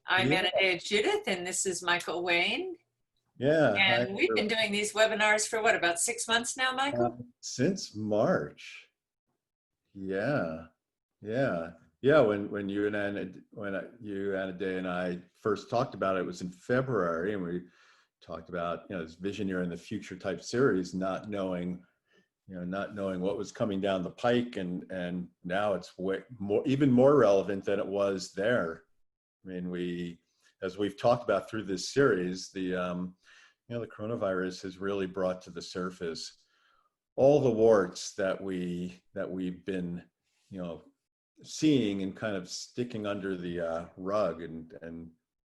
I'm Yeah, Anna Judith, and this is Michael Wayne. yeah. Hi, And we've been doing these webinars for what, about 6 months now, Michael? since March. Yeah, yeah, yeah. When you and Anna, you Anna Day and I first talked about it, it was in February, and we talked about this visionary in the future type series, not knowing what was coming down the pike, and now it's way more, even more relevant than it was there. I mean, as we've talked about through this series, the coronavirus has really brought to the surface all the warts that we've been, seeing and kind of sticking under the rug, and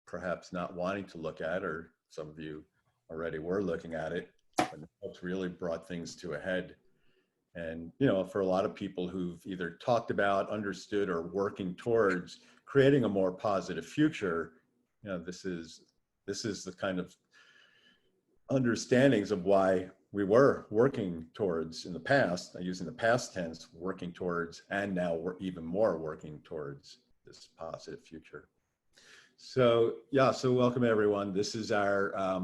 perhaps not wanting to look at, or some of you already were looking at it, and it's really brought things to a head. And for a lot of people who've either talked about, understood, or working towards creating a more positive future, this is the kind of understandings of why we were working towards in the past, using the past tense, working towards, and now we're even more working towards this positive future. So yeah, so welcome everyone. This is our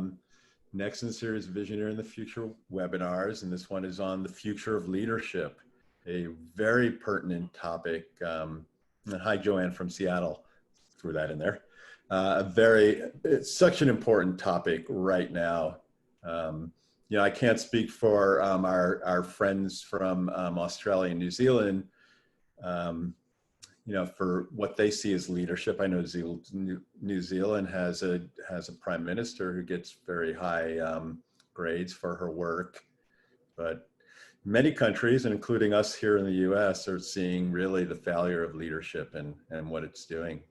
next in the series Visionary in the Future webinars, and this one is on the future of leadership, a very pertinent topic. And hi, Joanne from Seattle, threw that in there. It's such an important topic right now. I can't speak for our friends from Australia and New Zealand, for what they see as leadership. I know New Zealand has a prime minister who gets very high grades for her work, but many countries, and including us here in the US, are seeing really the failure of leadership and what it's doing.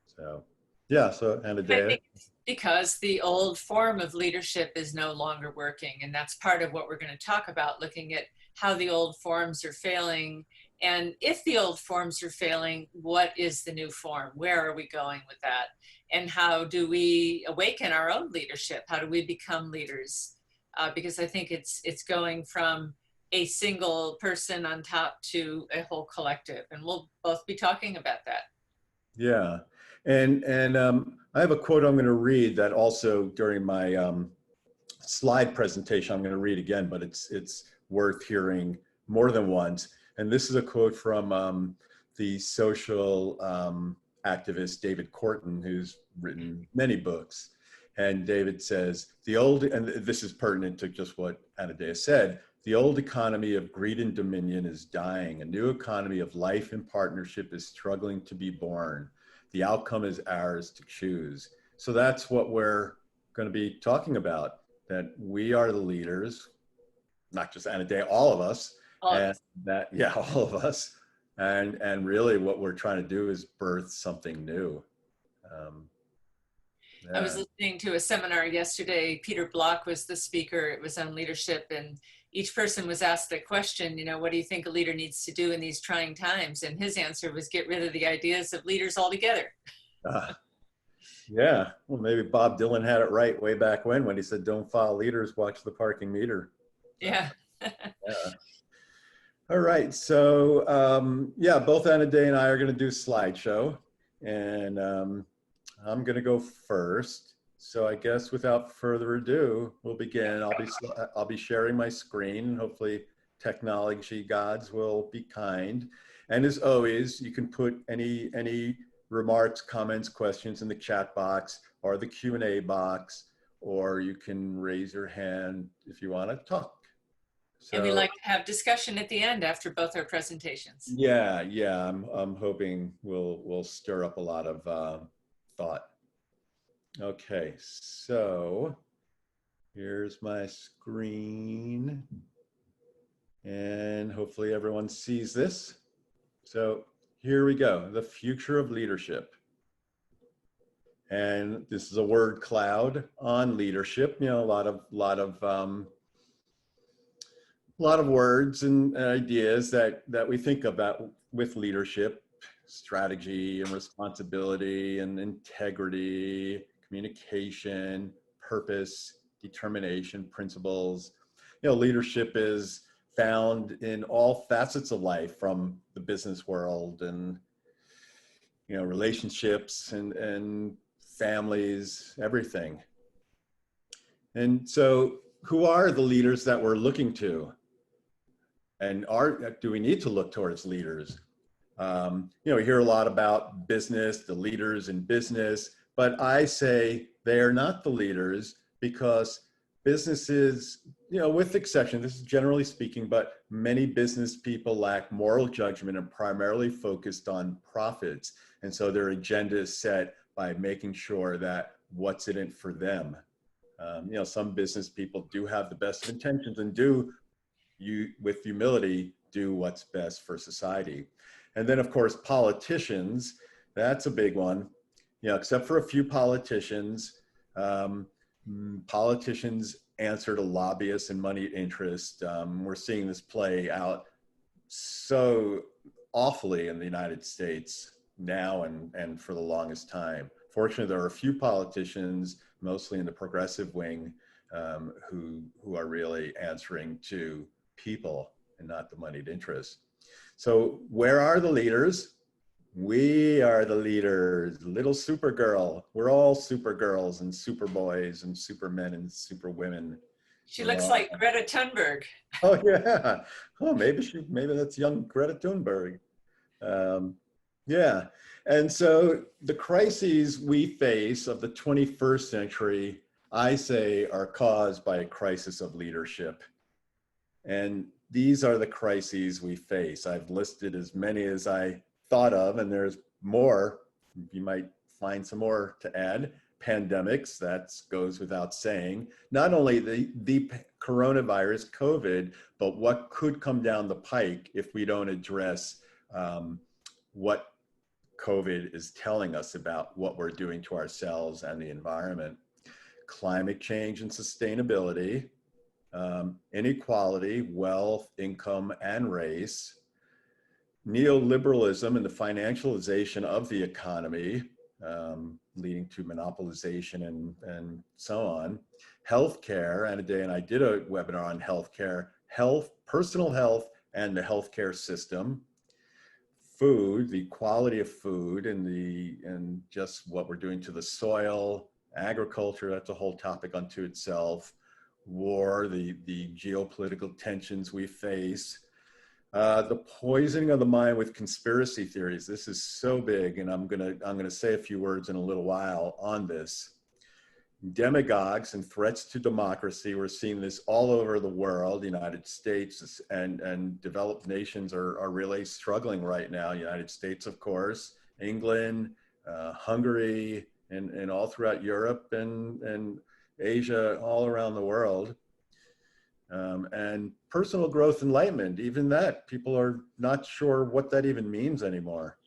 So yeah, so Anna I Dea. think it's because the old form of leadership is no longer working. And that's part of what we're going to talk about, looking at how the old forms are failing. And if the old forms are failing, what is the new form? Where are we going with that? And how do we awaken our own leadership? How do we become leaders? Because I think it's going from a single person on top to a whole collective. And we'll both be talking about that. Yeah, and I have a quote I'm going to read that also during my slide presentation I'm going to read again, but it's worth hearing more than once. And this is a quote from the social activist David Korten, who's written many books. And David says, and this is pertinent to just what Anna Dea said, the old economy of greed and dominion is dying. A new economy of life and partnership is struggling to be born. The outcome is ours to choose. So that's what we're going to be talking about, that we are the leaders, not just Anna Dea, all of us. And that, yeah, all of us. And really what we're trying to do is birth something new. I was listening to a seminar yesterday. Peter Block was the speaker. It was on leadership, and each person was asked the question, what do you think a leader needs to do in these trying times? And his answer was get rid of the ideas of leaders altogether. Yeah, well, maybe Bob Dylan had it right way back when he said, don't follow leaders, watch the parking meter. So, yeah. Yeah. All right, so yeah, both Anna Dea and I are going to do a slideshow, and I'm going to go first. So I guess without further ado, we'll begin. I'll be sharing my screen, and hopefully technology gods will be kind. And as always, you can put any remarks, comments, questions in the chat box or the Q&A box, or you can raise your hand if you want to talk. So, and we like to have discussion at the end after both our presentations. Yeah, I'm hoping we'll stir up a lot of thought. Okay, so here's my screen, and hopefully everyone sees this. So here we go, the future of leadership. And this is a word cloud on leadership. A lot of words and ideas that we think about with leadership: strategy and responsibility and integrity, communication, purpose, determination, principles. Leadership is found in all facets of life, from the business world and relationships and families, everything. And so who are the leaders that we're looking to? And do we need to look towards leaders? We hear a lot about business, the leaders in business, but I say they are not the leaders because businesses, with exception, this is generally speaking, but many business people lack moral judgment and primarily focused on profits. And so their agenda is set by making sure that what's in it for them. Some business people do have the best of intentions and with humility, do what's best for society. And then, of course, politicians, that's a big one. Except for a few politicians, politicians answer to lobbyists and money interest. We're seeing this play out so awfully in the United States now and for the longest time. Fortunately, there are a few politicians, mostly in the progressive wing, who are really answering to people and not the moneyed interests. So where are the leaders? We are the leaders, little Supergirl. We're all Supergirls and Superboys and Supermen and Superwomen. She looks like Greta Thunberg. Oh yeah. Oh, maybe that's young Greta Thunberg. Yeah. And so the crises we face of the 21st century, I say, are caused by a crisis of leadership. And these are the crises we face. I've listed as many as I thought of, and there's more. You might find some more to add. Pandemics, that goes without saying. Not only the coronavirus, COVID, but what could come down the pike if we don't address what COVID is telling us about what we're doing to ourselves and the environment. Climate change and sustainability, inequality, wealth, income, and race, neoliberalism and the financialization of the economy, leading to monopolization and so on, healthcare, and I did a webinar on healthcare, personal health and the healthcare system, food, the quality of food and just what we're doing to the soil, agriculture, that's a whole topic unto itself, war, the geopolitical tensions we face, the poisoning of the mind with conspiracy theories. This is so big, and I'm gonna say a few words in a little while on this. Demagogues and threats to democracy. We're seeing this all over the world. The United States and developed nations are really struggling right now. United States, of course, England, Hungary, and all throughout Europe and Asia, all around the world. And personal growth enlightenment, even that, people are not sure what that even means anymore.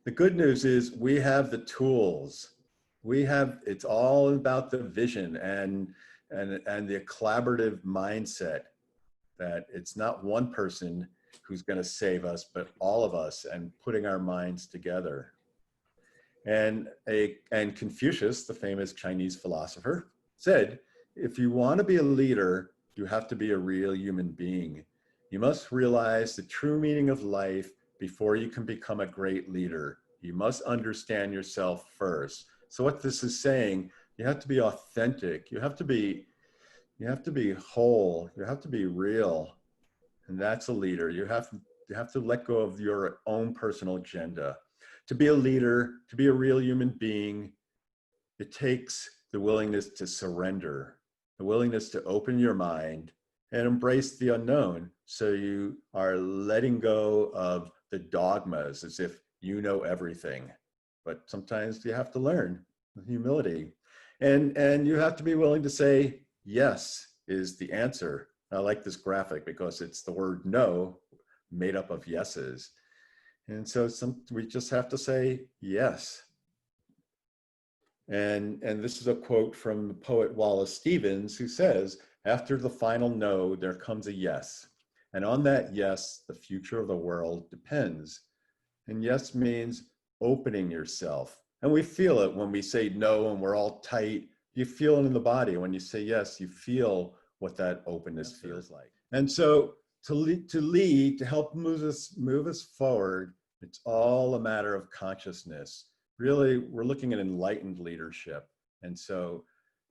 The good news is we have the tools. It's all about the vision and the collaborative mindset that it's not one person who's going to save us, but all of us, and putting our minds together. And Confucius, the famous Chinese philosopher, said, if you want to be a leader, you have to be a real human being. You must realize the true meaning of life before you can become a great leader. You must understand yourself first. So what this is saying, you have to be authentic. You have to be whole. You have to be real. And that's a leader. You have to let go of your own personal agenda. To be a leader, to be a real human being, it takes the willingness to surrender, the willingness to open your mind and embrace the unknown. So you are letting go of the dogmas as if you know everything. But sometimes you have to learn with humility. And you have to be willing to say, yes is the answer. I like this graphic because it's the word no made up of yeses. And so we just have to say yes. And this is a quote from the poet Wallace Stevens, who says, after the final no, there comes a yes. And on that yes, the future of the world depends. And yes means opening yourself. And we feel it when we say no and we're all tight. You feel it in the body. When you say yes, you feel what that openness feels like. And so to lead, to help move us forward, it's all a matter of consciousness. really, we're looking at enlightened leadership. And so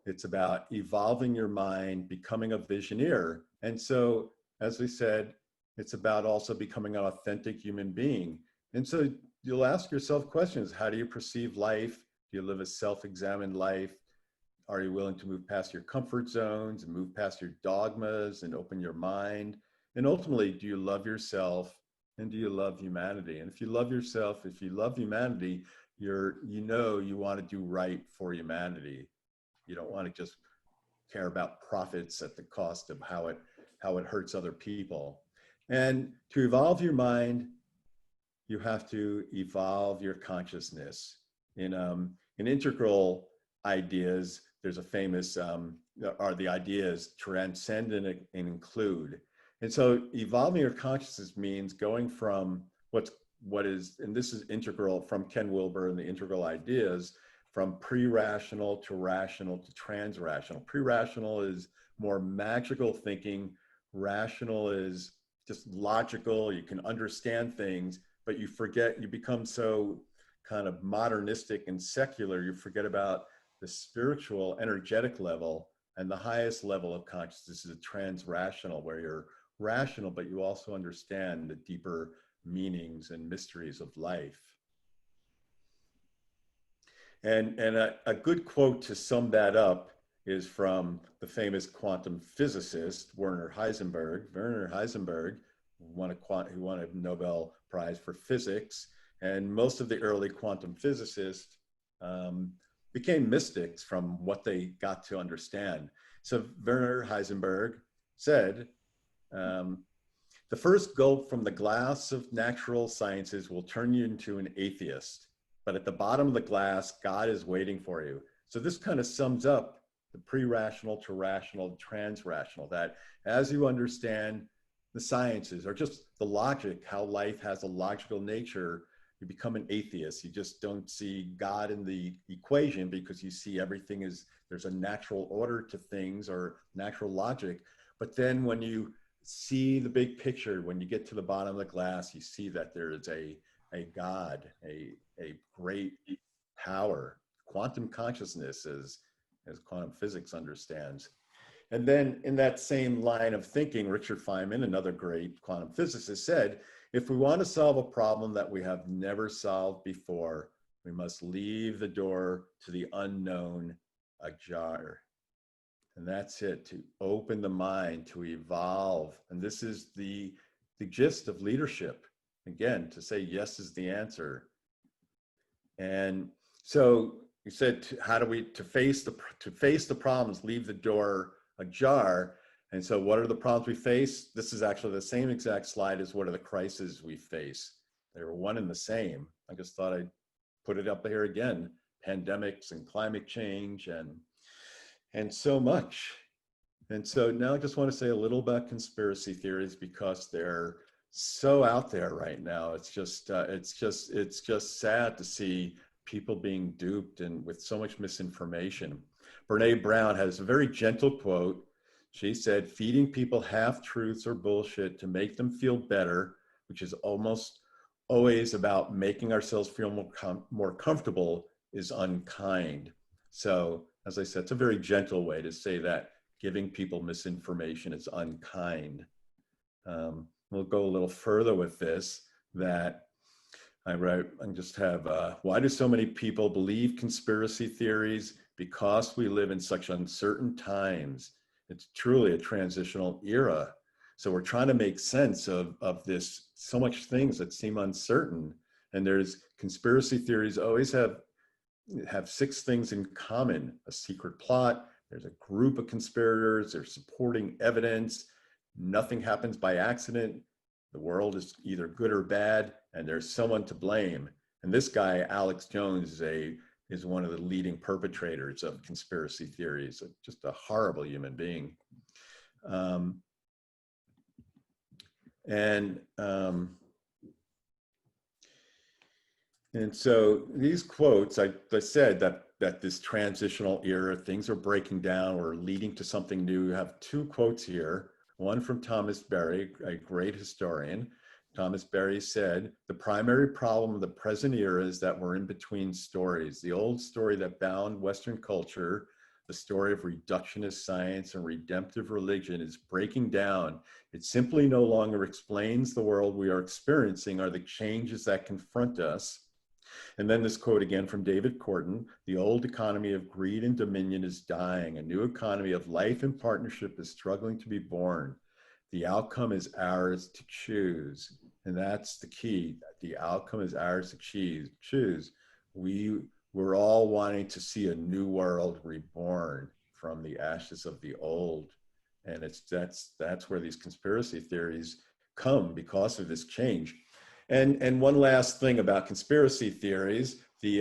it's about evolving your mind, becoming a visioneer. And so, as we said, it's about also becoming an authentic human being. And so you'll ask yourself questions. How do you perceive life? Do you live a self-examined life? Are you willing to move past your comfort zones and move past your dogmas and open your mind? And ultimately, do you love yourself and do you love humanity? And if you love yourself, if you love humanity, you want to do right for humanity. You don't want to just care about profits at the cost of how it hurts other people. And to evolve your mind, you have to evolve your consciousness. In integral ideas, there's a famous, are the ideas transcend and include. And so evolving your consciousness means going from what is, and this is integral from Ken Wilber and the integral ideas, from pre-rational to rational to trans-rational. Pre-rational is more magical thinking. Rational is just logical. You can understand things, but you become so kind of modernistic and secular, you forget about the spiritual, energetic level, and the highest level of consciousness is a trans-rational, where you're rational, but you also understand the deeper meanings and mysteries of life. And a good quote to sum that up is from the famous quantum physicist, Werner Heisenberg. Werner Heisenberg who won a Nobel Prize for physics. And most of the early quantum physicists became mystics from what they got to understand. So Werner Heisenberg said, the first gulp from the glass of natural sciences will turn you into an atheist. But at the bottom of the glass, God is waiting for you. So this kind of sums up the pre-rational to rational, trans-rational, that as you understand the sciences or just the logic, how life has a logical nature, you become an atheist. You just don't see God in the equation because you see everything is, there's a natural order to things or natural logic. But then when you see the big picture, when you get to the bottom of the glass, you see that there is a God, a great power, quantum consciousness as quantum physics understands. And then in that same line of thinking, Richard Feynman, another great quantum physicist, said, if we want to solve a problem that we have never solved before, we must leave the door to the unknown ajar. And that's it, to open the mind, to evolve. And this is the gist of leadership. Again, to say yes is the answer. And so you said, to face the problems, leave the door ajar. And so what are the problems we face? This is actually the same exact slide as what are the crises we face. They were one and the same. I just thought I'd put it up here again. Pandemics and climate change and so much. And so now I just want to say a little about conspiracy theories because they're so out there right now. It's just sad to see people being duped and with so much misinformation. Brene Brown has a very gentle quote. She said, feeding people half-truths or bullshit to make them feel better, which is almost always about making ourselves feel more comfortable, is unkind. So, as I said, it's a very gentle way to say that giving people misinformation is unkind. We'll go a little further with this, that I just have, why do so many people believe conspiracy theories? Because we live in such uncertain times. It's truly a transitional era. So we're trying to make sense of this, so much things that seem uncertain. And there's conspiracy theories always have 6 things in common: a secret plot, there's a group of conspirators, there's supporting evidence, nothing happens by accident, the world is either good or bad, and there's someone to blame. And this guy, Alex Jones, is one of the leading perpetrators of conspiracy theories, just a horrible human being. And so these quotes, I said that this transitional era, things are breaking down or leading to something new. You have 2 quotes here, one from Thomas Berry, a great historian, Thomas Berry said, the primary problem of the present era is that we're in between stories. The old story that bound Western culture, the story of reductionist science and redemptive religion, is breaking down. It simply no longer explains the world we are experiencing or the changes that confront us. And then this quote again from David Korten, the old economy of greed and dominion is dying. A new economy of life and partnership is struggling to be born. The outcome is ours to choose. And that's the key. The outcome is ours to choose. We're all wanting to see a new world reborn from the ashes of the old. And that's where these conspiracy theories come because of this change. And one last thing about conspiracy theories, the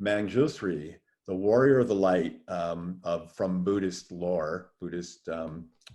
Manjusri, the warrior of the light from Buddhist lore, Buddhist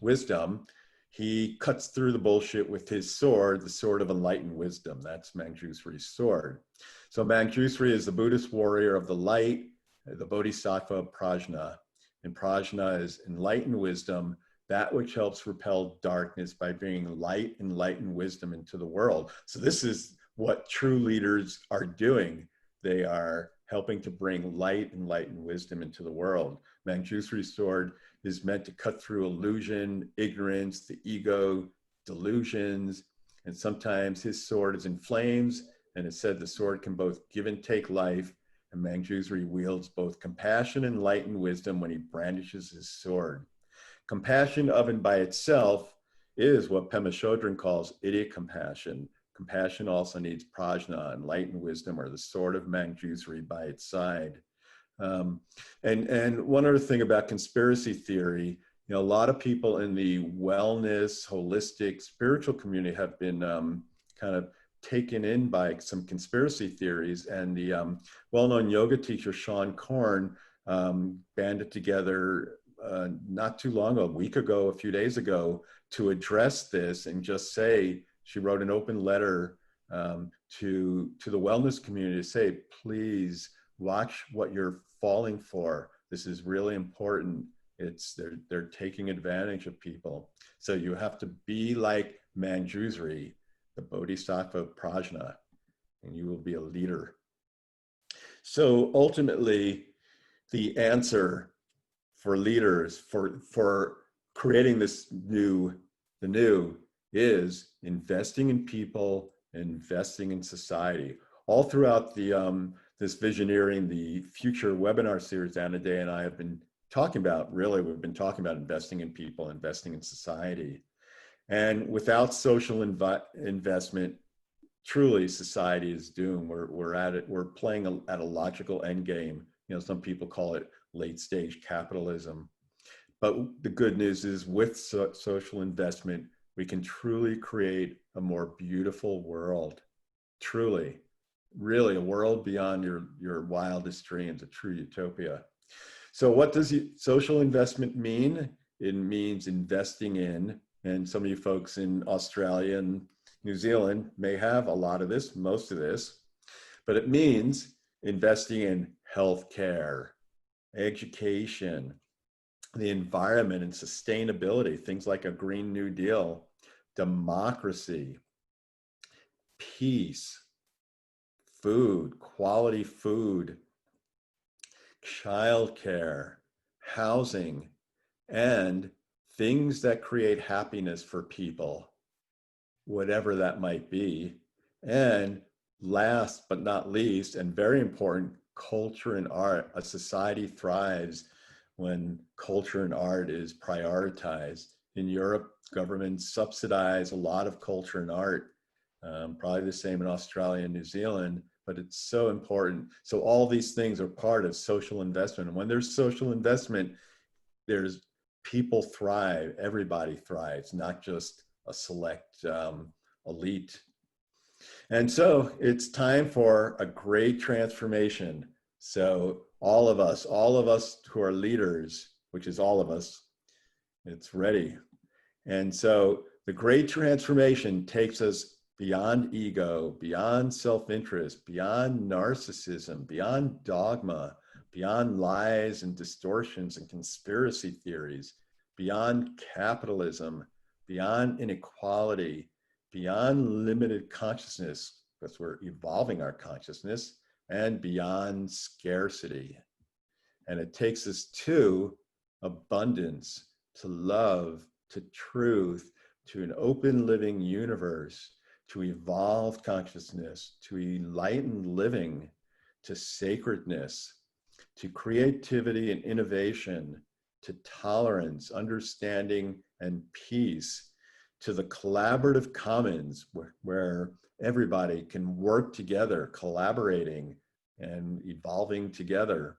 wisdom, he cuts through the bullshit with his sword, the sword of enlightened wisdom. That's Manjusri's sword. So Manjusri is the Buddhist warrior of the light, the Bodhisattva Prajna. And Prajna is enlightened wisdom, that which helps repel darkness by bringing light, enlightened wisdom into the world. So this is what true leaders are doing. They are helping to bring light, enlightened wisdom into the world. Manjusri's sword is meant to cut through illusion, ignorance, the ego, delusions, and sometimes his sword is in flames, and it's said the sword can both give and take life, and Manjusri wields both compassion and enlightened wisdom when he brandishes his sword. Compassion of and by itself is what Pema Chodron calls idiot compassion. Compassion also needs prajna, enlightened wisdom, or the sword of Manjusri by its side. And one other thing about conspiracy theory, a lot of people in the wellness, holistic, spiritual community have been kind of taken in by some conspiracy theories. And the well-known yoga teacher, Sean Korn, banded together not too long, a week ago, a few days ago, to address this and just say, she wrote an open letter to the wellness community to say, please watch what you're falling for. This is really important. They're taking advantage of people. So you have to be like Manjusri, the Bodhisattva Prajna, and you will be a leader. So ultimately, the answer for leaders, for creating the new is investing in people, investing in society. All throughout the this Visioneering the Future webinar series, Anna Day and I have been talking about, we've been talking about investing in people, investing in society. And without social investment, truly society is doomed. We're playing at a logical end game. Some people call it late stage capitalism. But the good news is with social investment, we can truly create a more beautiful world. Truly, really a world beyond your wildest dreams, a true utopia. So what does social investment mean? It means investing in, and some of you folks in Australia and New Zealand may have a lot of this, most of this, but it means investing in healthcare, education, the environment and sustainability, things like a Green New Deal, democracy, peace, food, quality food, childcare, housing, and things that create happiness for people, whatever that might be. And last but not least, and very important, culture and art. A society thrives when culture and art is prioritized. In Europe, governments subsidize a lot of culture and art, probably the same in Australia and New Zealand, but it's so important. So all these things are part of social investment. And when there's social investment, there's people thrive, everybody thrives, not just a select elite. And so it's time for a great transformation. So all of us who are leaders, which is all of us, it's ready. And so the great transformation takes us beyond ego, beyond self-interest, beyond narcissism, beyond dogma, beyond lies and distortions and conspiracy theories, beyond capitalism, beyond inequality, beyond limited consciousness, because we're evolving our consciousness, and beyond scarcity. And it takes us to abundance, to love, to truth, to an open living universe, to evolved consciousness, to enlightened living, to sacredness, to creativity and innovation, to tolerance, understanding, and peace, to the collaborative commons where everybody can work together, collaborating and evolving together.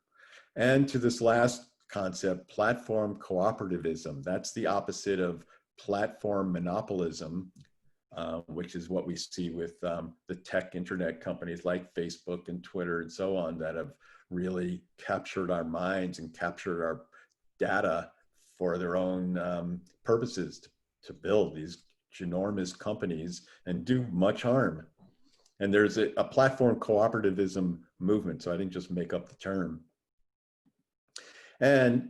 And to this last concept, platform cooperativism. That's the opposite of platform monopolism, which is what we see with the tech internet companies like Facebook and Twitter and so on that have really captured our minds and captured our data for their own purposes to build these ginormous companies and do much harm. And there's a platform cooperativism movement, so I didn't just make up the term. And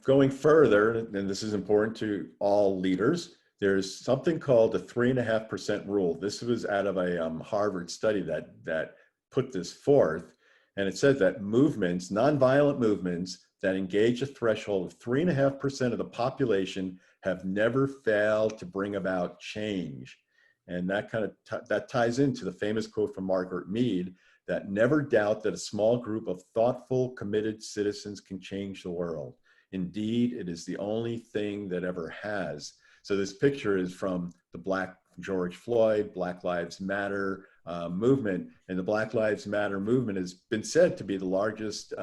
going further, and this is important to all leaders, there's something called the 3.5% rule. This was out of a Harvard study that put this forth. And it says that movements, nonviolent movements that engage a threshold of 3.5% of the population have never failed to bring about change. And that kind of that ties into the famous quote from Margaret Mead, that never doubt that a small group of thoughtful, committed citizens can change the world. Indeed, it is the only thing that ever has. So this picture is from the Black George Floyd, Black Lives Matter movement. And the Black Lives Matter movement has been said to be the largest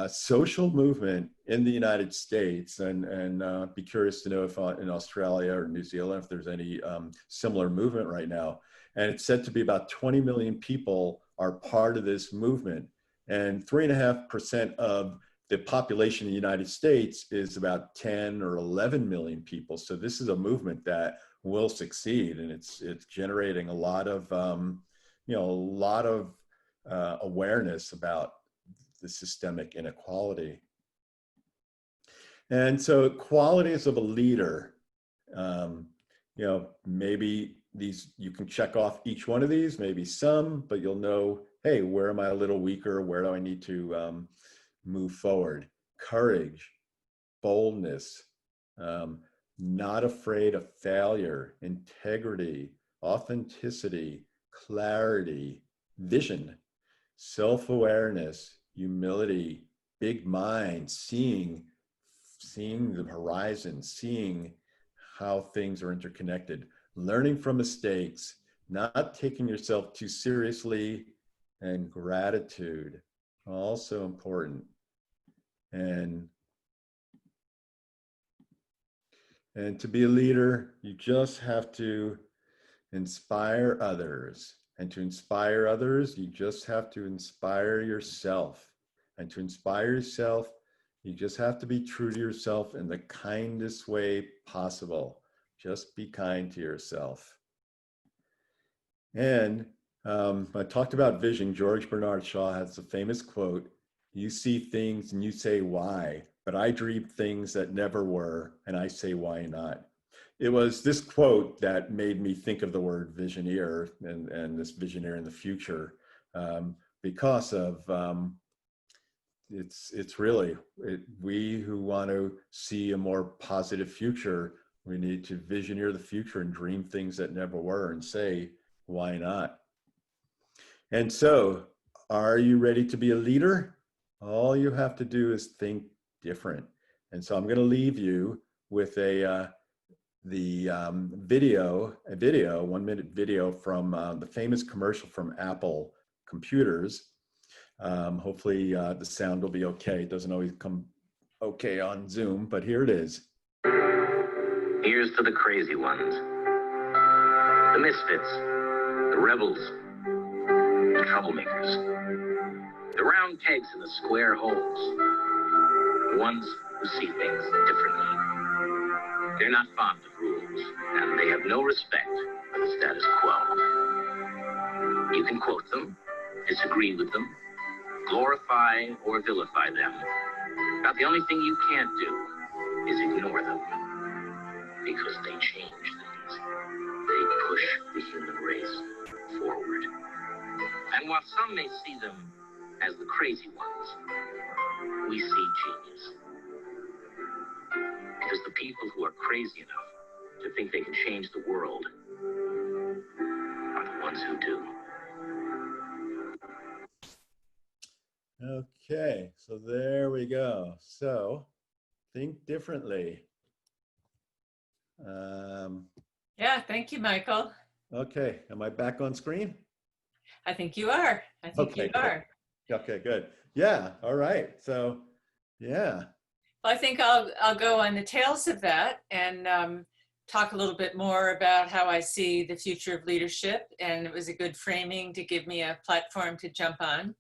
social movement in the United States. And be curious to know if in Australia or New Zealand, if there's any similar movement right now. And it's said to be about 20 million people are part of this movement. And 3.5% of the population in the United States is about 10 or 11 million people. So this is a movement that will succeed, and it's generating a lot of awareness about the systemic inequality. And so qualities of a leader, maybe these, you can check off each one of these, maybe some, but you'll know, hey, where am I a little weaker? Where do I need to move forward? Courage, boldness, not afraid of failure, integrity, authenticity, clarity, vision, self-awareness, humility, big mind, seeing the horizon, seeing how things are interconnected, learning from mistakes, not taking yourself too seriously, and gratitude, also important. And to be a leader, you just have to inspire others. And to inspire others, you just have to inspire yourself. And to inspire yourself, you just have to be true to yourself in the kindest way possible. Just be kind to yourself. And I talked about vision. George Bernard Shaw has a famous quote, "You see things and you say why, but I dream things that never were, and I say why not." It was this quote that made me think of the word visioneer and this visioneer in the future, because of it's really, we who want to see a more positive future, we need to visioneer the future and dream things that never were and say, why not? And so, are you ready to be a leader? All you have to do is think different. And so I'm going to leave you with a 1-minute video from the famous commercial from Apple computers. Hopefully the sound will be okay. It doesn't always come okay on Zoom, but here it is. Here's to the crazy ones, the misfits, the rebels, the troublemakers, the round pegs in the square holes, the ones who see things differently. They're not fond of rules, and they have no respect for the status quo. You can quote them, disagree with them, glorify or vilify them. But the only thing you can't do is ignore them, because they change things. push the human race forward. And while some may see them as the crazy ones, we see genius. Because the people who are crazy enough to think they can change the world are the ones who do. Okay, so there we go. So think differently. Yeah, thank you, Michael. Okay, am I back on screen? I think you are. I think Okay, you good. are. Okay, good. Yeah, all right. So, yeah. Well, I think I'll go on the tails of that and talk a little bit more about how I see the future of leadership. And it was a good framing to give me a platform to jump on.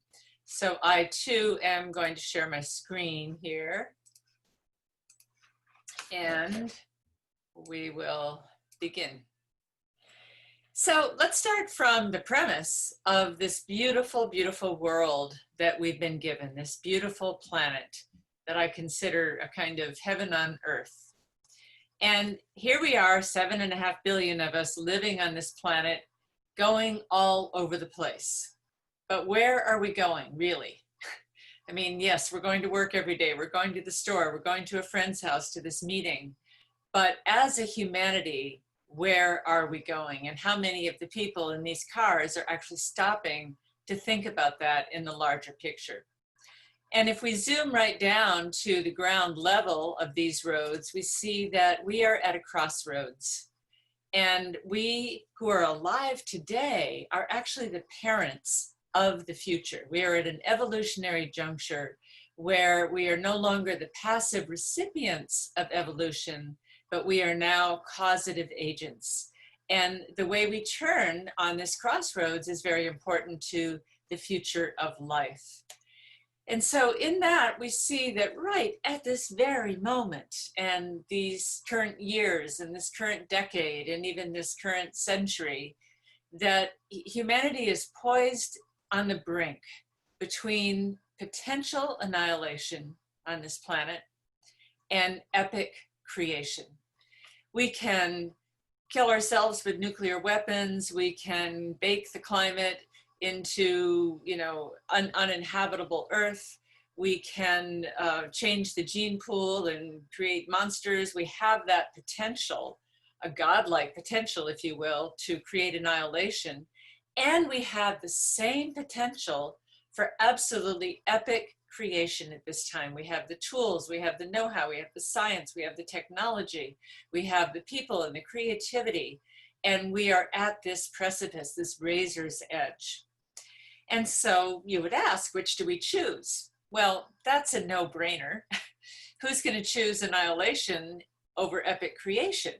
So I too am going to share my screen here. And we will begin. So let's start from the premise of this beautiful, beautiful world that we've been given, this beautiful planet that I consider a kind of heaven on earth. And here we are, 7.5 billion of us living on this planet, going all over the place. But where are we going, really? I mean, yes, we're going to work every day. We're going to the store. We're going to a friend's house to this meeting. But as a humanity, where are we going? And how many of the people in these cars are actually stopping to think about that in the larger picture? And if we zoom right down to the ground level of these roads, we see that we are at a crossroads. And we who are alive today are actually the parents of the future. We are at an evolutionary juncture where we are no longer the passive recipients of evolution, but we are now causative agents. And the way we turn on this crossroads is very important to the future of life. And so in that, we see that right at this very moment and these current years and this current decade and even this current century, that humanity is poised on the brink between potential annihilation on this planet and epic creation. We can kill ourselves with nuclear weapons. We can bake the climate into, uninhabitable Earth. We can change the gene pool and create monsters. We have that potential, a godlike potential, if you will, to create annihilation. And we have the same potential for absolutely epic creation at this time. We have the tools, we have the know-how, we have the science, we have the technology, we have the people and the creativity, and we are at this precipice, this razor's edge. And so you would ask, which do we choose? Well, that's a no-brainer. Who's going to choose annihilation over epic creation?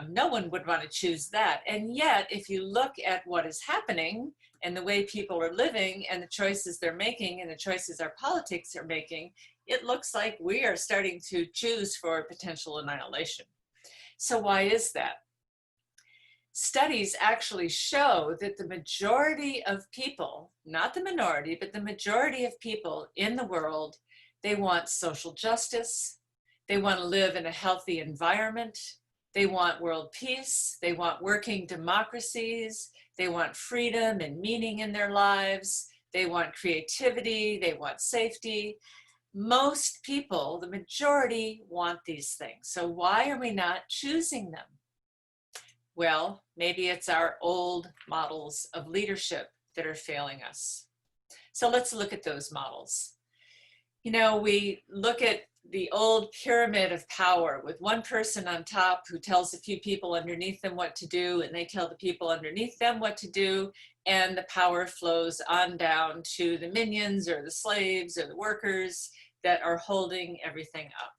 No one would want to choose that. And yet, if you look at what is happening and the way people are living and the choices they're making and the choices our politics are making, it looks like we are starting to choose for potential annihilation. So why is that? Studies actually show that the majority of people, not the minority, but the majority of people in the world, they want social justice, they want to live in a healthy environment, they want world peace, they want working democracies, they want freedom and meaning in their lives, they want creativity, they want safety. Most people, the majority, want these things. So why are we not choosing them? Well, maybe it's our old models of leadership that are failing us. So let's look at those models. We look at the old pyramid of power with one person on top who tells a few people underneath them what to do, and they tell the people underneath them what to do, and the power flows on down to the minions or the slaves or the workers that are holding everything up.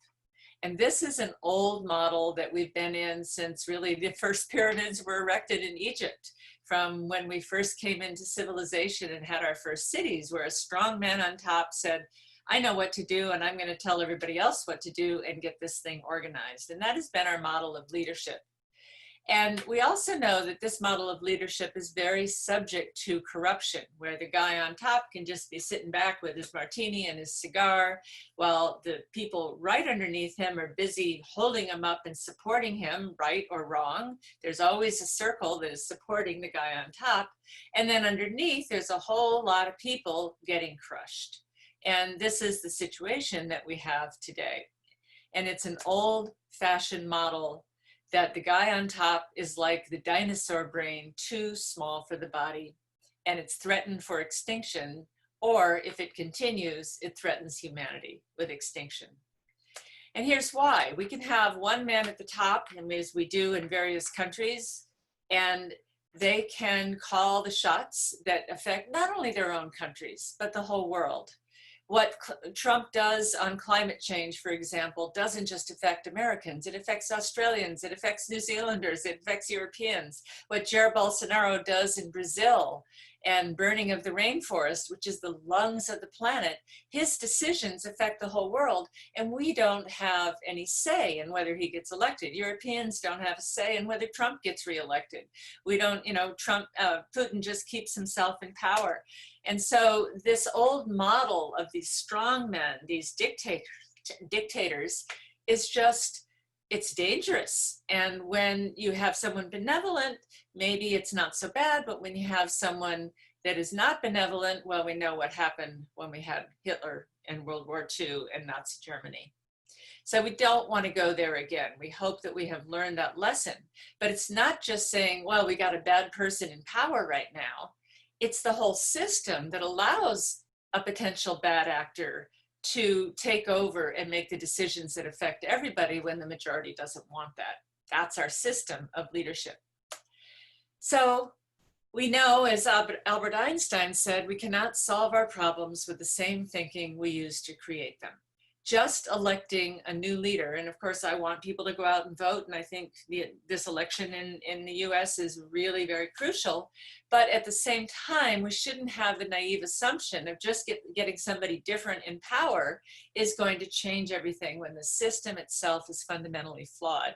And this is an old model that we've been in since really the first pyramids were erected in Egypt, from when we first came into civilization and had our first cities, where a strong man on top said, I know what to do, and I'm going to tell everybody else what to do and get this thing organized. And that has been our model of leadership. And we also know that this model of leadership is very subject to corruption, where the guy on top can just be sitting back with his martini and his cigar, while the people right underneath him are busy holding him up and supporting him, right or wrong. There's always a circle that is supporting the guy on top. And then underneath, there's a whole lot of people getting crushed. And this is the situation that we have today. And it's an old-fashioned model that the guy on top is like the dinosaur brain, too small for the body, and it's threatened for extinction, or if it continues, it threatens humanity with extinction. And here's why. We can have one man at the top, and as we do in various countries, and they can call the shots that affect not only their own countries, but the whole world. What Trump does on climate change, for example, doesn't just affect Americans. It affects Australians, it affects New Zealanders, it affects Europeans. What Jair Bolsonaro does in Brazil and burning of the rainforest, which is the lungs of the planet, his decisions affect the whole world, and we don't have any say in whether he gets elected. Europeans don't have a say in whether Trump gets reelected. We don't, Putin just keeps himself in power. And so this old model of these strong men, these dictators, is just, it's dangerous. And when you have someone benevolent, maybe it's not so bad, but when you have someone that is not benevolent, well, we know what happened when we had Hitler in World War II and Nazi Germany. So we don't want to go there again. We hope that we have learned that lesson. But it's not just saying, well, we got a bad person in power right now. It's the whole system that allows a potential bad actor to take over and make the decisions that affect everybody when the majority doesn't want that. That's our system of leadership. So we know, as Albert Einstein said, we cannot solve our problems with the same thinking we used to create them. Just electing a new leader, and of course I want people to go out and vote, and I think this election in the US is really very crucial, but at the same time we shouldn't have the naive assumption of just getting somebody different in power is going to change everything when the system itself is fundamentally flawed.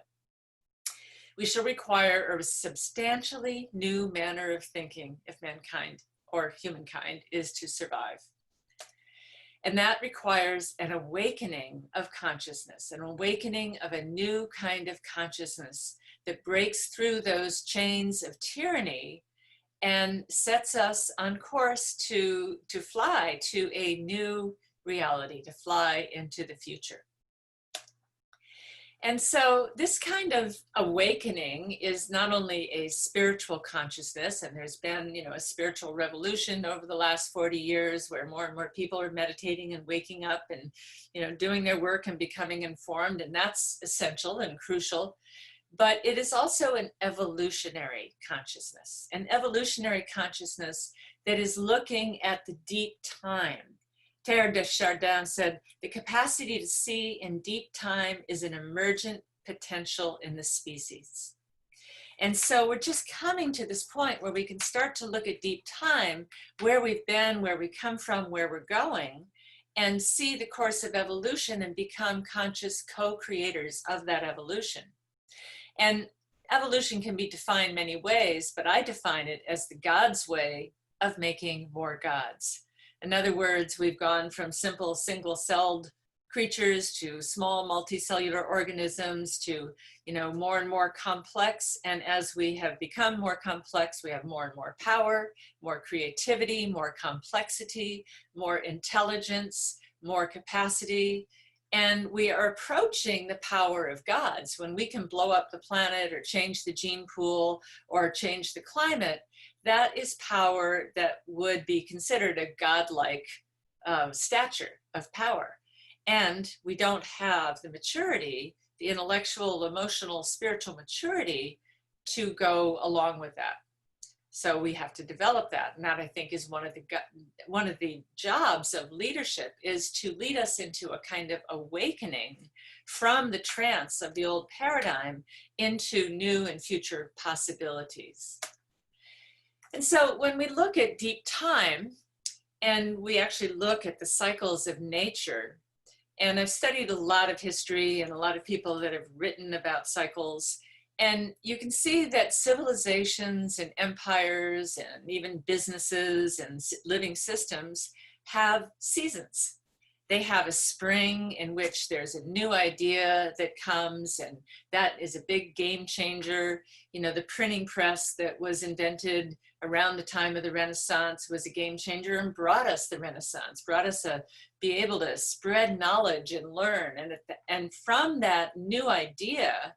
We shall require a substantially new manner of thinking if mankind or humankind is to survive. And that requires an awakening of consciousness, an awakening of a new kind of consciousness that breaks through those chains of tyranny and sets us on course to fly to a new reality, to fly into the future. And so this kind of awakening is not only a spiritual consciousness, and there's been, a spiritual revolution over the last 40 years where more and more people are meditating and waking up and, doing their work and becoming informed, and that's essential and crucial. But it is also an evolutionary consciousness that is looking at the deep time. Teilhard de Chardin said, the capacity to see in deep time is an emergent potential in the species. And so we're just coming to this point where we can start to look at deep time, where we've been, where we come from, where we're going, and see the course of evolution and become conscious co-creators of that evolution. And evolution can be defined many ways, but I define it as the God's way of making more gods. In other words, we've gone from simple single-celled creatures to small multicellular organisms to, more and more complex. And as we have become more complex, we have more and more power, more creativity, more complexity, more intelligence, more capacity. And we are approaching the power of gods. When we can blow up the planet or change the gene pool or change the climate, that is power that would be considered a godlike stature of power. And we don't have the maturity, the intellectual, emotional, spiritual maturity to go along with that. So we have to develop that. And that, I think, is one of the jobs of leadership, is to lead us into a kind of awakening from the trance of the old paradigm into new and future possibilities. And so when we look at deep time, and we actually look at the cycles of nature, and I've studied a lot of history and a lot of people that have written about cycles, And you can see that civilizations and empires and even businesses and living systems have seasons. They have a spring in which there's a new idea that comes, and that is a big game changer. You know, the printing press that was invented around the time of the Renaissance was a game changer and brought us the Renaissance, brought us be able to spread knowledge and learn. And from that new idea,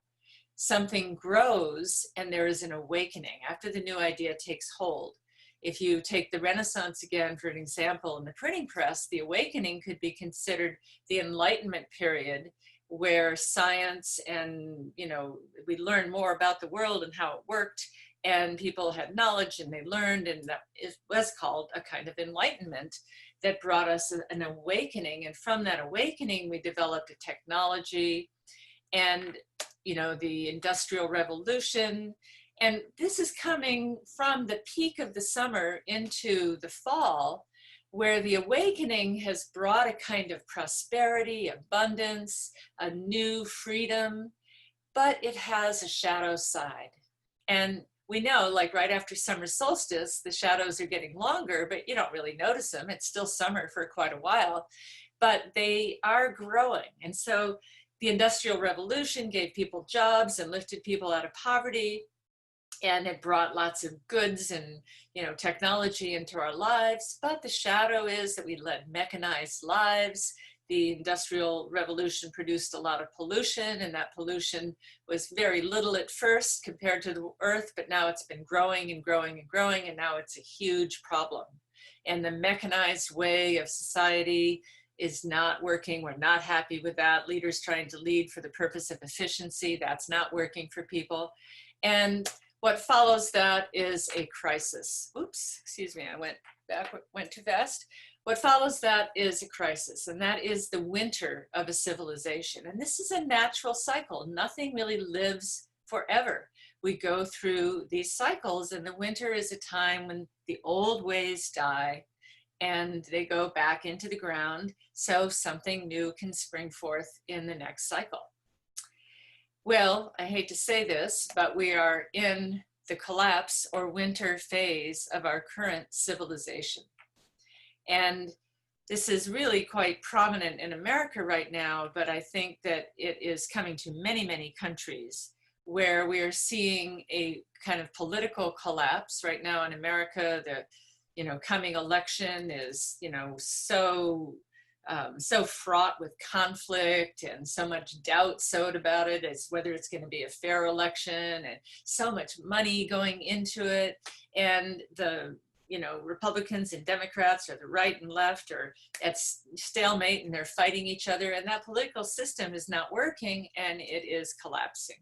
something grows and there is an awakening after the new idea takes hold. If you take the Renaissance again for an example in the printing press, the awakening could be considered the Enlightenment period, where science and, you know, we learned more about the world and how it worked, and people had knowledge and they learned, and that it was called a kind of enlightenment that brought us an awakening. And from that awakening, we developed a technology and, you know, the Industrial Revolution. And this is coming from the peak of the summer into the fall, where the awakening has brought a kind of prosperity, abundance, a new freedom, but it has a shadow side. And we know, like right after summer solstice, the shadows are getting longer, but you don't really notice them. It's still summer for quite a while, but they are growing. And so the Industrial Revolution gave people jobs and lifted people out of poverty. And it brought lots of goods and, you know, technology into our lives. But the shadow is that we led mechanized lives. The Industrial Revolution produced a lot of pollution, and that pollution was very little at first compared to the earth, but now it's been growing and growing and growing, and now it's a huge problem. And the mechanized way of society is not working. We're not happy with that. Leaders trying to lead for the purpose of efficiency, that's not working for people. And what follows that is a crisis. Oops, excuse me, I went too fast. What follows that is a crisis, and that is the winter of a civilization. And this is a natural cycle. Nothing really lives forever. We go through these cycles, and the winter is a time when the old ways die and they go back into the ground, so something new can spring forth in the next cycle. Well, I hate to say this, but we are in the collapse or winter phase of our current civilization. And this is really quite prominent in America right now, but I think that it is coming to many, many countries where we are seeing a kind of political collapse. Right now in America, the, you know, coming election is, you know, so fraught with conflict and so much doubt sowed about it as whether it's going to be a fair election, and so much money going into it. And the, you know, Republicans and Democrats, or the right and left, are at stalemate and they're fighting each other, and that political system is not working and it is collapsing.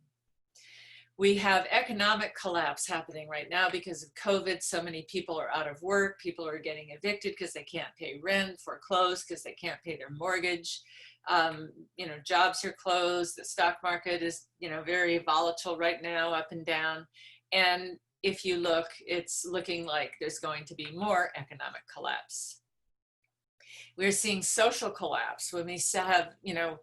We have economic collapse happening right now because of COVID. So many people are out of work. People are getting evicted because they can't pay rent, foreclosed because they can't pay their mortgage. You know, jobs are closed. The stock market is, you know, very volatile right now, up and down. And if you look, it's looking like there's going to be more economic collapse. We're seeing social collapse when we have, you know,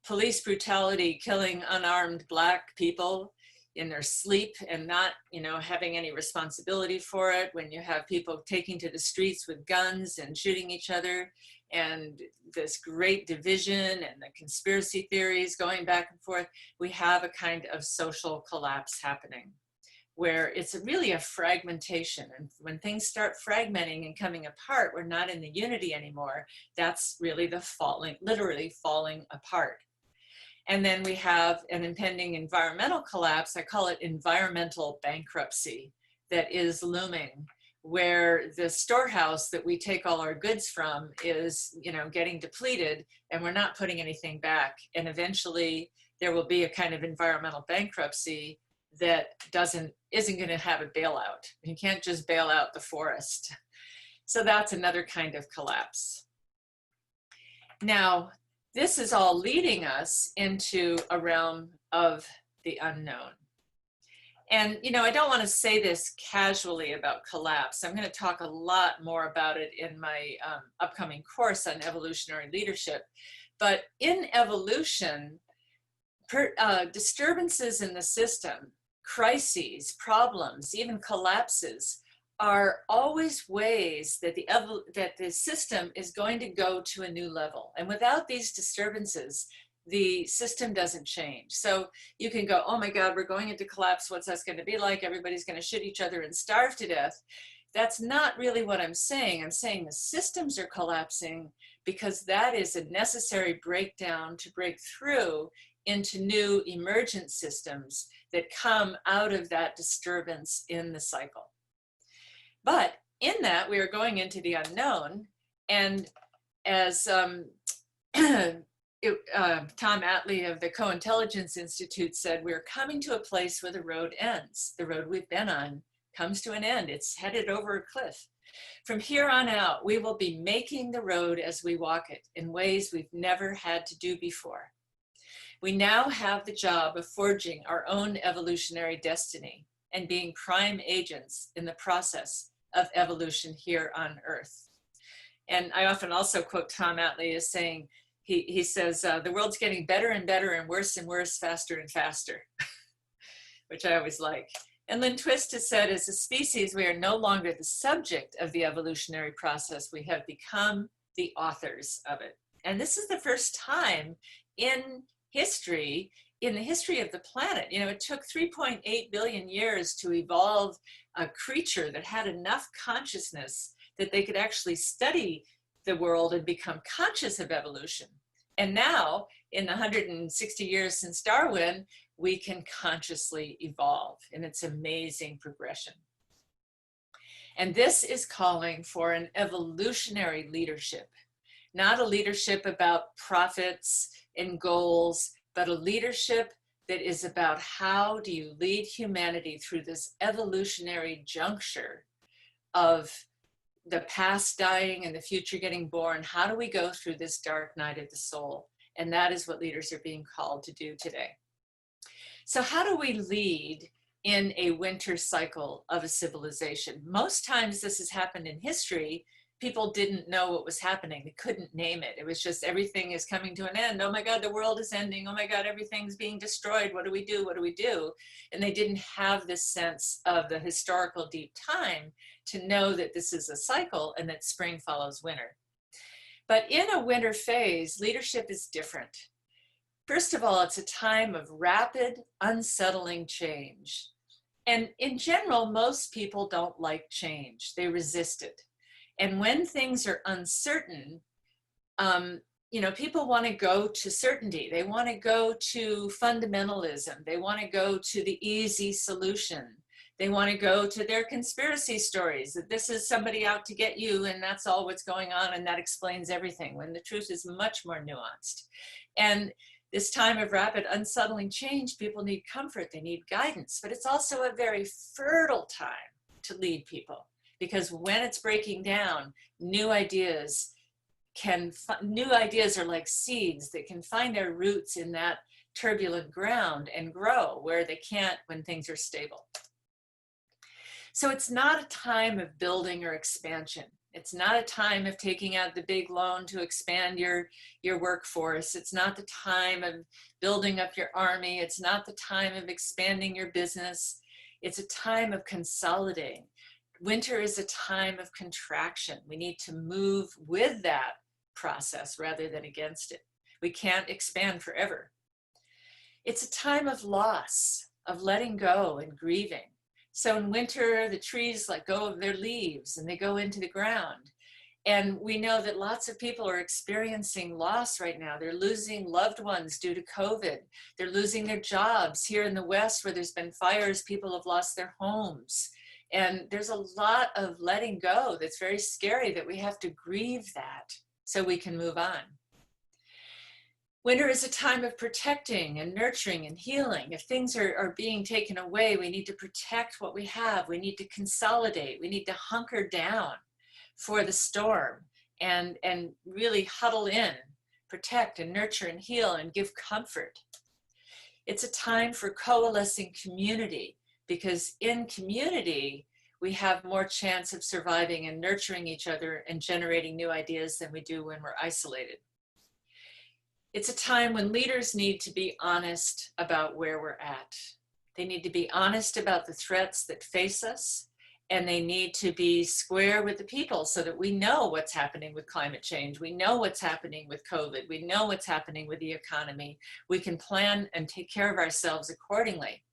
police brutality killing unarmed Black people in their sleep and not, you know, having any responsibility for it. When you have people taking to the streets with guns and shooting each other, and this great division and the conspiracy theories going back and forth, we have a kind of social collapse happening where it's really a fragmentation. And when things start fragmenting and coming apart, we're not in the unity anymore. That's really the falling, literally falling apart. And then we have an impending environmental collapse. I call it environmental bankruptcy that is looming, where the storehouse that we take all our goods from is, you know, getting depleted, and we're not putting anything back. And eventually there will be a kind of environmental bankruptcy that isn't going to have a bailout. You can't just bail out the forest. So that's another kind of collapse. Now, this is all leading us into a realm of the unknown. And, you know, I don't want to say this casually about collapse. I'm going to talk a lot more about it in my upcoming course on evolutionary leadership. But in evolution, disturbances in the system crises, problems, even collapses are always ways that the system is going to go to a new level. And without these disturbances, the system doesn't change. So you can go, oh my God, we're going into collapse. What's that going to be like? Everybody's going to shoot each other and starve to death. That's not really what I'm saying. I'm saying the systems are collapsing because that is a necessary breakdown to break through into new emergent systems that come out of that disturbance in the cycle. But in that, we are going into the unknown. And as Tom Atlee of the Co-Intelligence Institute said, we're coming to a place where the road ends. The road we've been on comes to an end. It's headed over a cliff. From here on out, we will be making the road as we walk it in ways we've never had to do before. We now have the job of forging our own evolutionary destiny and being prime agents in the process of evolution here on Earth. And I often also quote Tom Atlee as saying, he says, the world's getting better and better and worse, faster and faster, which I always like. And Lynn Twist has said, as a species, we are no longer the subject of the evolutionary process. We have become the authors of it. And this is the first time in history, in the history of the planet. You know, it took 3.8 billion years to evolve a creature that had enough consciousness that they could actually study the world and become conscious of evolution. And now, in the 160 years since Darwin, we can consciously evolve, and it's amazing progression. And this is calling for an evolutionary leadership, not a leadership about profits and goals, but a leadership that is about how do you lead humanity through this evolutionary juncture of the past dying and the future getting born. How do we go through this dark night of the soul? And that is what leaders are being called to do today. So how do we lead in a winter cycle of a civilization? Most times this has happened in history. People didn't know what was happening. They couldn't name it. It was just everything is coming to an end. Oh my God, the world is ending. Oh my God, everything's being destroyed. What do we do? What do we do? And they didn't have this sense of the historical deep time to know that this is a cycle and that spring follows winter. But in a winter phase, leadership is different. First of all, it's a time of rapid, unsettling change. And in general, most people don't like change. They resist it. And when things are uncertain, you know, people want to go to certainty. They want to go to fundamentalism. They want to go to the easy solution. They want to go to their conspiracy stories, that this is somebody out to get you and that's all what's going on and that explains everything, when the truth is much more nuanced. And this time of rapid, unsettling change, people need comfort, they need guidance, but it's also a very fertile time to lead people, because when it's breaking down, new ideas are like seeds that can find their roots in that turbulent ground and grow where they can't when things are stable. So it's not a time of building or expansion. It's not a time of taking out the big loan to expand your workforce. It's not the time of building up your army. It's not the time of expanding your business. It's a time of consolidating. Winter is a time of contraction. We need to move with that process rather than against it. We can't expand forever. It's a time of loss, of letting go and grieving. So in winter, the trees let go of their leaves and they go into the ground. And we know that lots of people are experiencing loss right now. They're losing loved ones due to COVID. They're losing their jobs. Here in the West, where there's been fires, people have lost their homes. And there's a lot of letting go that's very scary, that we have to grieve that so we can move on. Winter is a time of protecting and nurturing and healing. If things are being taken away, we need to protect what we have. We need to consolidate. We need to hunker down for the storm and really huddle in, protect and nurture and heal and give comfort. It's a time for coalescing community, because in community, we have more chance of surviving and nurturing each other and generating new ideas than we do when we're isolated. It's a time when leaders need to be honest about where we're at. They need to be honest about the threats that face us, and they need to be square with the people so that we know what's happening with climate change. We know what's happening with COVID. We know what's happening with the economy. We can plan and take care of ourselves accordingly.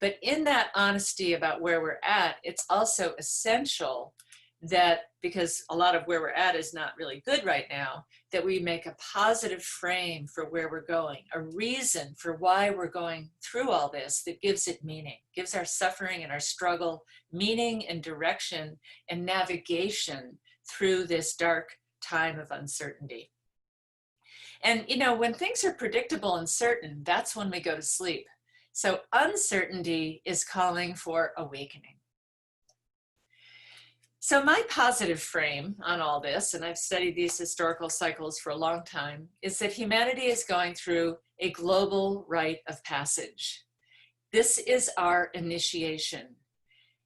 But in that honesty about where we're at, it's also essential that, because a lot of where we're at is not really good right now, that we make a positive frame for where we're going, a reason for why we're going through all this that gives it meaning, gives our suffering and our struggle meaning and direction and navigation through this dark time of uncertainty. And, you know, when things are predictable and certain, that's when we go to sleep. So uncertainty is calling for awakening. So my positive frame on all this, and I've studied these historical cycles for a long time, is that humanity is going through a global rite of passage. This is our initiation.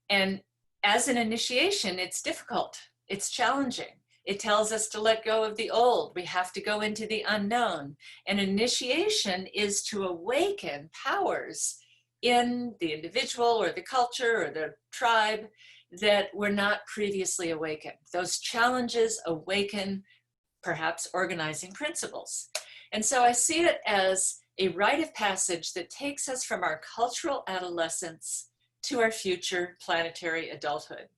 And as an initiation, it's difficult, it's challenging. It tells us to let go of the old. We have to go into the unknown. And initiation is to awaken powers in the individual or the culture or the tribe that were not previously awakened. Those challenges awaken perhaps organizing principles. And so I see it as a rite of passage that takes us from our cultural adolescence to our future planetary adulthood.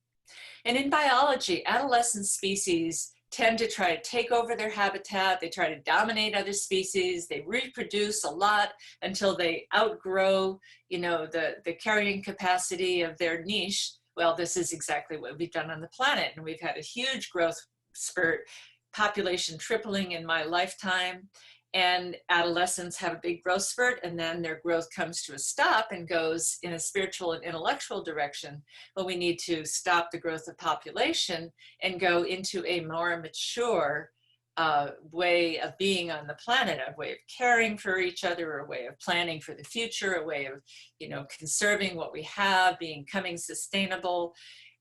And in biology, adolescent species tend to try to take over their habitat. They try to dominate other species. They reproduce a lot until they outgrow, you know, the carrying capacity of their niche. Well, this is exactly what we've done on the planet. And we've had a huge growth spurt, population tripling in my lifetime. And adolescents have a big growth spurt, and then their growth comes to a stop and goes in a spiritual and intellectual direction. Well, we need to stop the growth of population and go into a more mature way of being on the planet, a way of caring for each other, a way of planning for the future, a way of, you know, conserving what we have, becoming sustainable.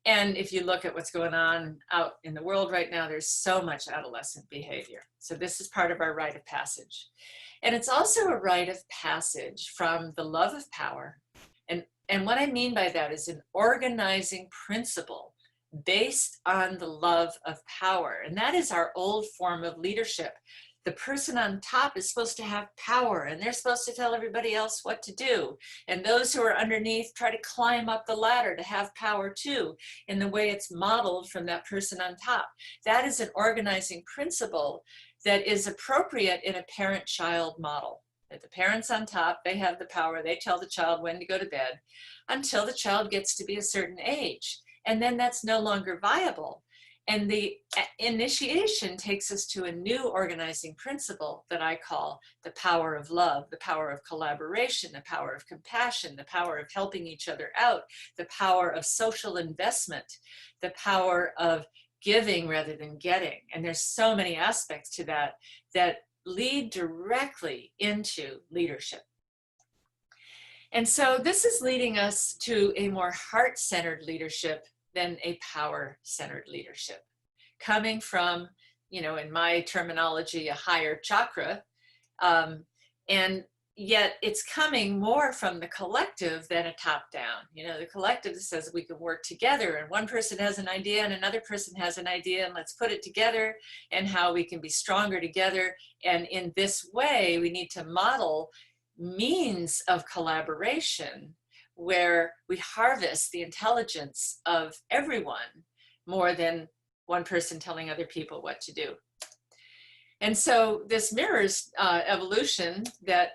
And if you look at what's going on out in the world right now, there's so much adolescent behavior. So this is part of our rite of passage. And it's also a rite of passage from the love of power. And what I mean by that is an organizing principle based on the love of power. And that is our old form of leadership. The person on top is supposed to have power, and they're supposed to tell everybody else what to do. And those who are underneath try to climb up the ladder to have power too, in the way it's modeled from that person on top. That is an organizing principle that is appropriate in a parent-child model. That the parents on top, they have the power, they tell the child when to go to bed until the child gets to be a certain age. And then that's no longer viable. And the initiation takes us to a new organizing principle that I call the power of love, the power of collaboration, the power of compassion, the power of helping each other out, the power of social investment, the power of giving rather than getting. And there's so many aspects to that that lead directly into leadership. And so this is leading us to a more heart-centered leadership than a power-centered leadership. Coming from, you know, in my terminology, a higher chakra, and yet it's coming more from the collective than a top-down. You know, the collective says we can work together, and one person has an idea and another person has an idea, and let's put it together and how we can be stronger together. And in this way, we need to model means of collaboration where we harvest the intelligence of everyone more than one person telling other people what to do. And so this mirrors evolution that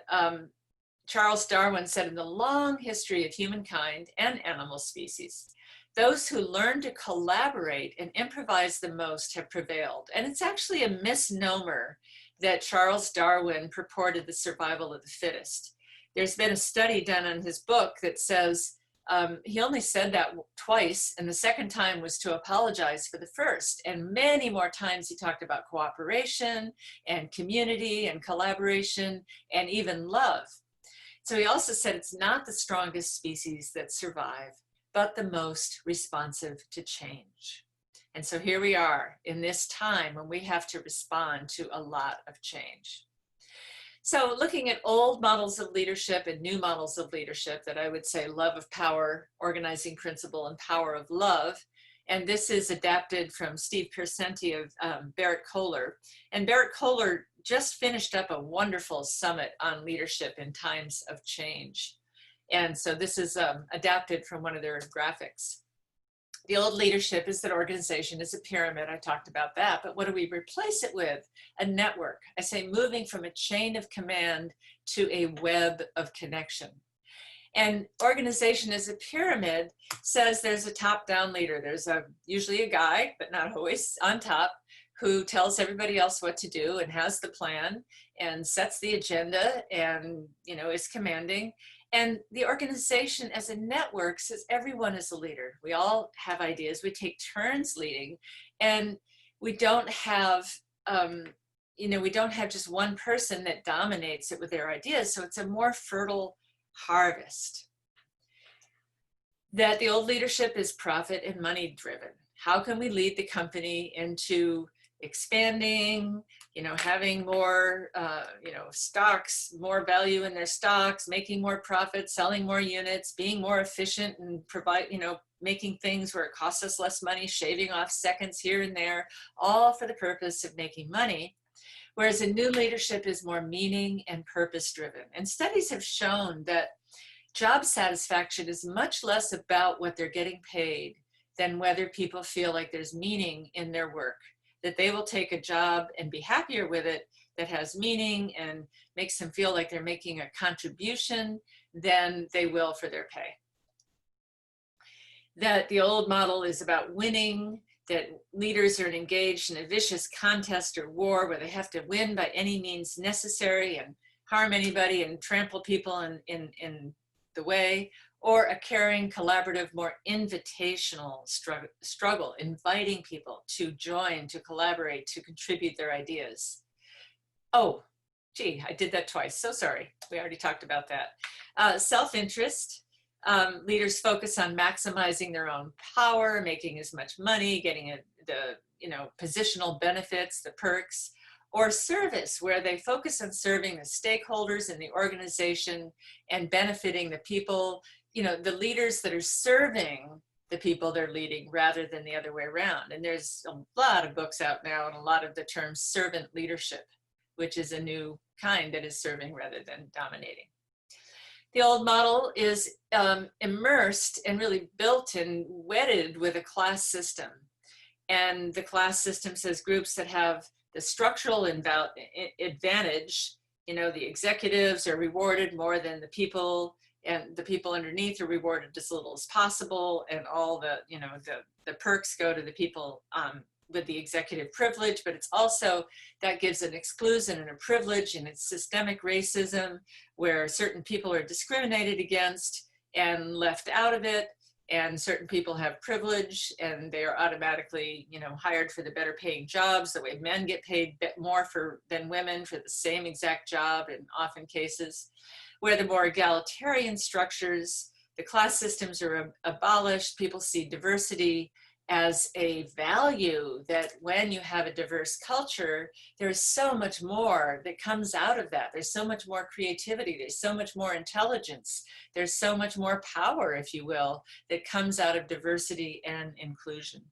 Charles Darwin said in the long history of humankind and animal species. Those who learn to collaborate and improvise the most have prevailed. And it's actually a misnomer that Charles Darwin purported the survival of the fittest. There's been a study done on his book that says he only said that twice, and the second time was to apologize for the first. And many more times he talked about cooperation and community and collaboration and even love. So he also said it's not the strongest species that survive, but the most responsive to change. And so here we are in this time when we have to respond to a lot of change. So looking at old models of leadership and new models of leadership that I would say love of power, organizing principle, and power of love. And this is adapted from Steve Piercenti of Barrett Kohler. And Barrett Kohler just finished up a wonderful summit on leadership in times of change. And so this is adapted from one of their graphics. The old leadership is that organization is a pyramid. I talked about that, but what do we replace it with? A network. I say moving from a chain of command to a web of connection. And organization as a pyramid says there's a top-down leader. There's usually a guy, but not always, on top, who tells everybody else what to do and has the plan and sets the agenda and, you know, is commanding. And the organization as a network says everyone is a leader. We all have ideas. We take turns leading, and we don't have, we don't have just one person that dominates it with their ideas. So it's a more fertile harvest. That the old leadership is profit and money driven. How can we lead the company into expanding, having more, stocks, more value in their stocks, making more profit, selling more units, being more efficient and making things where it costs us less money, shaving off seconds here and there, all for the purpose of making money. Whereas a new leadership is more meaning and purpose driven. And studies have shown that job satisfaction is much less about what they're getting paid than whether people feel like there's meaning in their work, that they will take a job and be happier with it that has meaning and makes them feel like they're making a contribution than they will for their pay. That the old model is about winning, that leaders are engaged in a vicious contest or war where they have to win by any means necessary and harm anybody and trample people in the way, or a caring, collaborative, more invitational struggle, inviting people to join, to collaborate, to contribute their ideas. Oh, gee, I did that twice. So sorry. We already talked about that. Self-interest. Leaders focus on maximizing their own power, making as much money, getting the positional benefits, the perks, or service, where they focus on serving the stakeholders in the organization and benefiting the people, the leaders that are serving the people they're leading rather than the other way around. And there's a lot of books out now and a lot of the term servant leadership, which is a new kind that is serving rather than dominating. The old model is immersed and really built and wedded with a class system. And the class system says groups that have the structural advantage, the executives are rewarded more than the people, and the people underneath are rewarded as little as possible, and all the, the perks go to the people with the executive privilege, but it's also, that gives an exclusion and a privilege, and it's systemic racism where certain people are discriminated against and left out of it, and certain people have privilege and they are automatically, hired for the better paying jobs, the way men get paid more than women for the same exact job in often cases, where the more egalitarian structures, the class systems are abolished, people see diversity as a value, that when you have a diverse culture, there's so much more that comes out of that. There's so much more creativity. There's so much more intelligence. There's so much more power, if you will, that comes out of diversity and inclusion.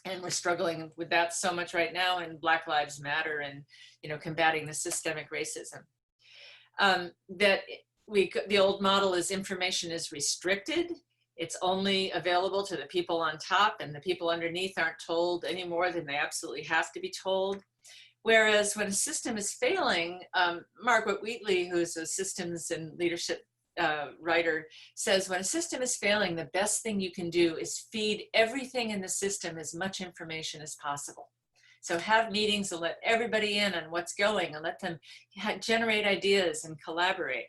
And we're struggling with that so much right now in Black Lives Matter and, combating the systemic racism. The old model is information is restricted. It's only available to the people on top, and the people underneath aren't told any more than they absolutely have to be told. Whereas when a system is failing, Margaret Wheatley, who's a systems and leadership writer, says when a system is failing, the best thing you can do is feed everything in the system as much information as possible. So have meetings and let everybody in on what's going and let them generate ideas and collaborate.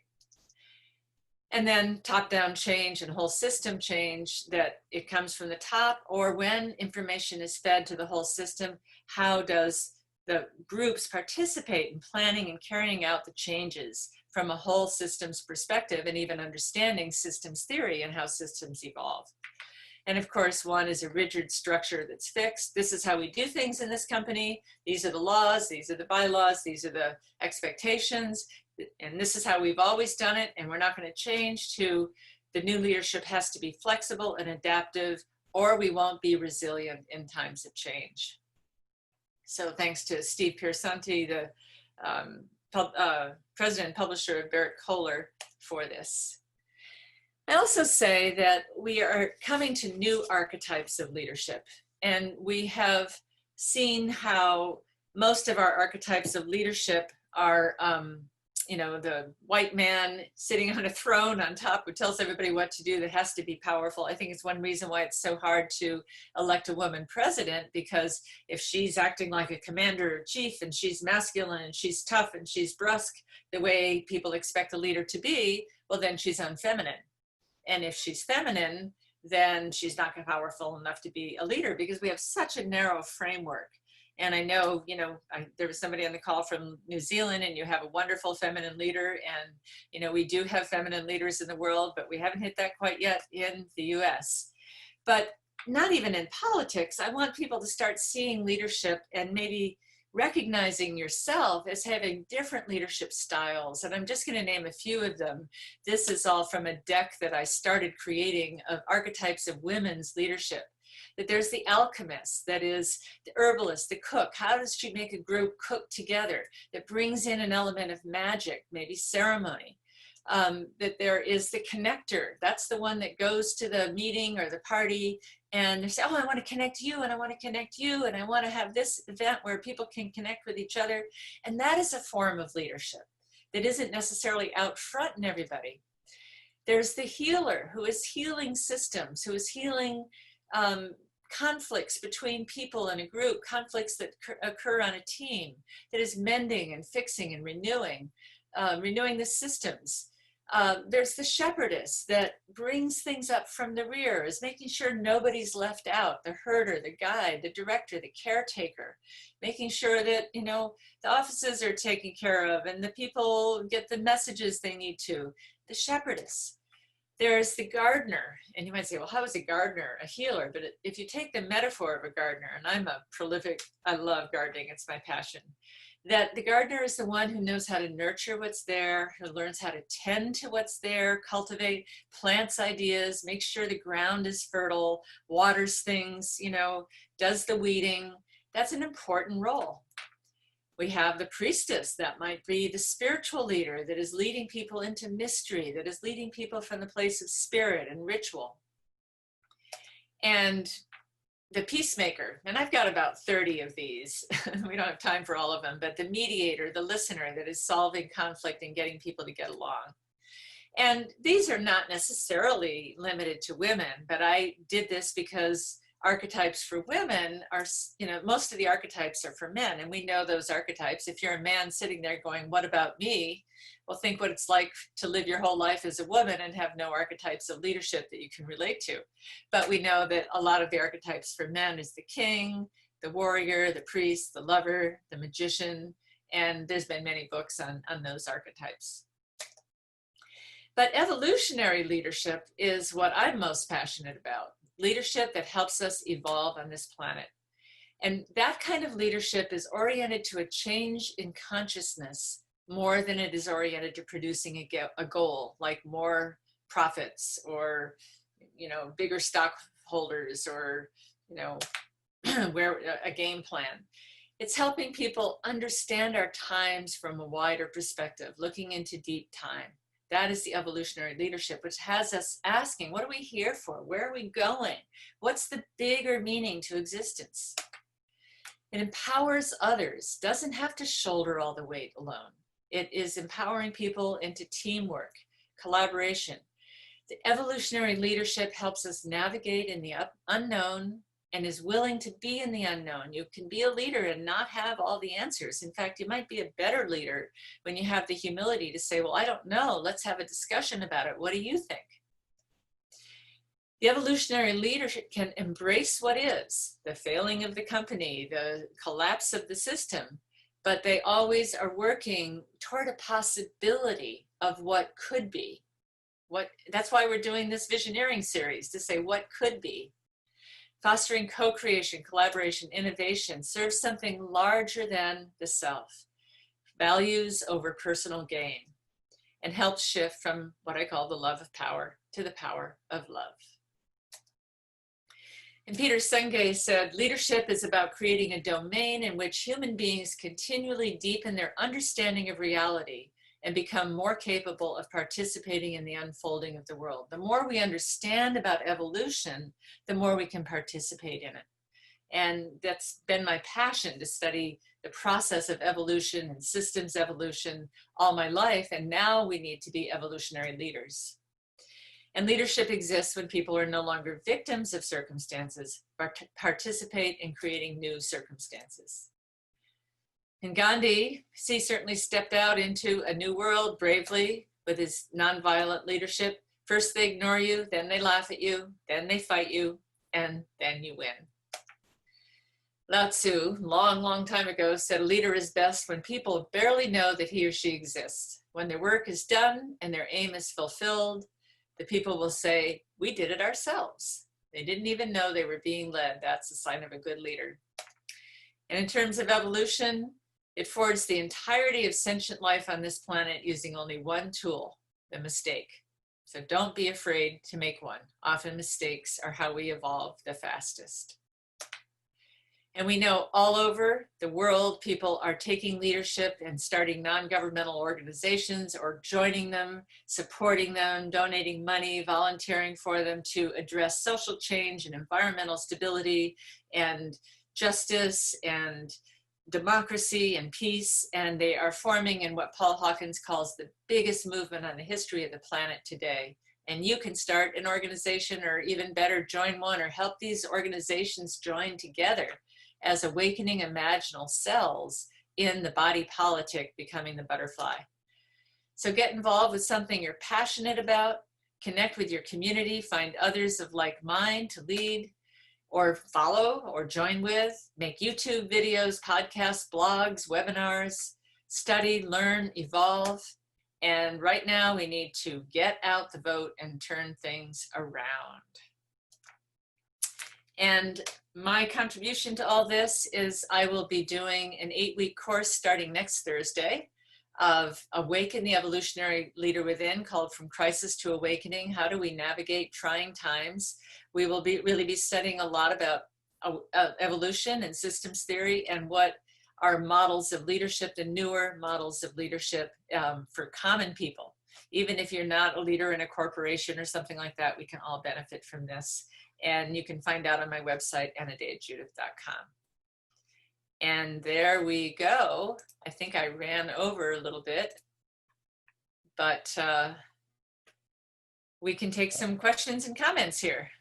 And then top-down change and whole system change, that it comes from the top, or when information is fed to the whole system, how does the groups participate in planning and carrying out the changes from a whole systems perspective, and even understanding systems theory and how systems evolve. And of course, one is a rigid structure that's fixed. This is how we do things in this company. These are the laws, these are the bylaws, these are the expectations, and this is how we've always done it, and we're not going to change. To the new leadership has to be flexible and adaptive, or we won't be resilient in times of change. So thanks to Steve Piersanti, the president and publisher of Barrett Kohler, for this. I also say that we are coming to new archetypes of leadership, and we have seen how most of our archetypes of leadership are, you know, the white man sitting on a throne on top who tells everybody what to do, that has to be powerful. I think it's one reason why it's so hard to elect a woman president, because if she's acting like a commander-in-chief and she's masculine and she's tough and she's brusque the way people expect a leader to be, well, then she's unfeminine. And if she's feminine, then she's not powerful enough to be a leader, because we have such a narrow framework. And I know, you know, there was somebody on the call from New Zealand, and you have a wonderful feminine leader. And, you know, we do have feminine leaders in the world, but we haven't hit that quite yet in the US. But not even in politics. I want people to start seeing leadership and maybe recognizing yourself as having different leadership styles. And I'm just going to name a few of them. This is all from a deck that I started creating of archetypes of women's leadership. That there's the alchemist, that is the herbalist, the cook. How does she make a group cook together? That brings in an element of magic, maybe ceremony. That there is the connector. That's the one that goes to the meeting or the party and they say, oh, I want to connect you, and I want to connect you, and I want to have this event where people can connect with each other. And that is a form of leadership that isn't necessarily out front in everybody. There's the healer, who is healing systems, who is healing conflicts between people in a group, conflicts that occur on a team, that is mending and fixing and renewing the systems. There's the shepherdess that brings things up from the rear, is making sure nobody's left out, the herder, the guide, the director, the caretaker, making sure that, you know, the offices are taken care of and the people get the messages they need to. The shepherdess. There's the gardener, and you might say, well, how is a gardener a healer? But if you take the metaphor of a gardener, and I'm a prolific, I love gardening, it's my passion, that the gardener is the one who knows how to nurture what's there, who learns how to tend to what's there, cultivate, plants ideas, makes sure the ground is fertile, waters things, you know, does the weeding. That's an important role. We have the priestess, that might be the spiritual leader that is leading people into mystery, that is leading people from the place of spirit and ritual. And the peacemaker, and I've got about 30 of these. We don't have time for all of them, but the mediator, the listener that is solving conflict and getting people to get along. And these are not necessarily limited to women, but I did this because archetypes for women are, you know, most of the archetypes are for men, and we know those archetypes. If you're a man sitting there going, what about me? Well, think what it's like to live your whole life as a woman and have no archetypes of leadership that you can relate to. But we know that a lot of the archetypes for men is the king, the warrior, the priest, the lover, the magician, and there's been many books on those archetypes. But evolutionary leadership is what I'm most passionate about. Leadership that helps us evolve on this planet. And that kind of leadership is oriented to a change in consciousness more than it is oriented to producing a goal, like more profits or, you know, bigger stockholders or, you know, where a game plan. It's helping people understand our times from a wider perspective, looking into deep time. That is the evolutionary leadership, which has us asking, what are we here for? Where are we going? What's the bigger meaning to existence? It empowers others, doesn't have to shoulder all the weight alone. It is empowering people into teamwork, collaboration. The evolutionary leadership helps us navigate in the unknown and is willing to be in the unknown. You can be a leader and not have all the answers. In fact, you might be a better leader when you have the humility to say, well, I don't know, let's have a discussion about it. What do you think? The evolutionary leadership can embrace what is, the failing of the company, the collapse of the system, but they always are working toward a possibility of what could be. That's why we're doing this visioneering series, to say what could be. Fostering co-creation, collaboration, innovation serves something larger than the self, values over personal gain, and helps shift from what I call the love of power to the power of love. And Peter Senge said, leadership is about creating a domain in which human beings continually deepen their understanding of reality and become more capable of participating in the unfolding of the world. The more we understand about evolution, the more we can participate in it. And that's been my passion, to study the process of evolution and systems evolution all my life. And now we need to be evolutionary leaders. And leadership exists when people are no longer victims of circumstances, but participate in creating new circumstances. And Gandhi, he certainly stepped out into a new world bravely with his nonviolent leadership. First they ignore you, then they laugh at you, then they fight you, and then you win. Lao Tzu, long time ago, said a leader is best when people barely know that he or she exists. When their work is done and their aim is fulfilled, the people will say, we did it ourselves. They didn't even know they were being led. That's a sign of a good leader. And in terms of evolution, it forged the entirety of sentient life on this planet using only one tool, the mistake. So don't be afraid to make one. Often mistakes are how we evolve the fastest. And we know all over the world, people are taking leadership and starting non-governmental organizations or joining them, supporting them, donating money, volunteering for them to address social change and environmental stability and justice and democracy and peace. And they are forming in what Paul Hawkins calls the biggest movement on the history of the planet today. And you can start an organization, or even better, join one, or help these organizations join together as awakening imaginal cells in the body politic becoming the butterfly. So get involved with something you're passionate about, connect with your community, find others of like mind to lead or follow or join with, make YouTube videos, podcasts, blogs, webinars, study, learn, evolve. And right now we need to get out the vote and turn things around. And my contribution to all this is I will be doing an 8-week course starting next Thursday of Awaken the Evolutionary Leader Within, called From Crisis to Awakening. How do we navigate trying times? We will really be studying a lot about evolution and systems theory and what are models of leadership, the newer models of leadership for common people. Even if you're not a leader in a corporation or something like that, we can all benefit from this. And you can find out on my website, anadejudith.com. And there we go. I think I ran over a little bit, but we can take some questions and comments here.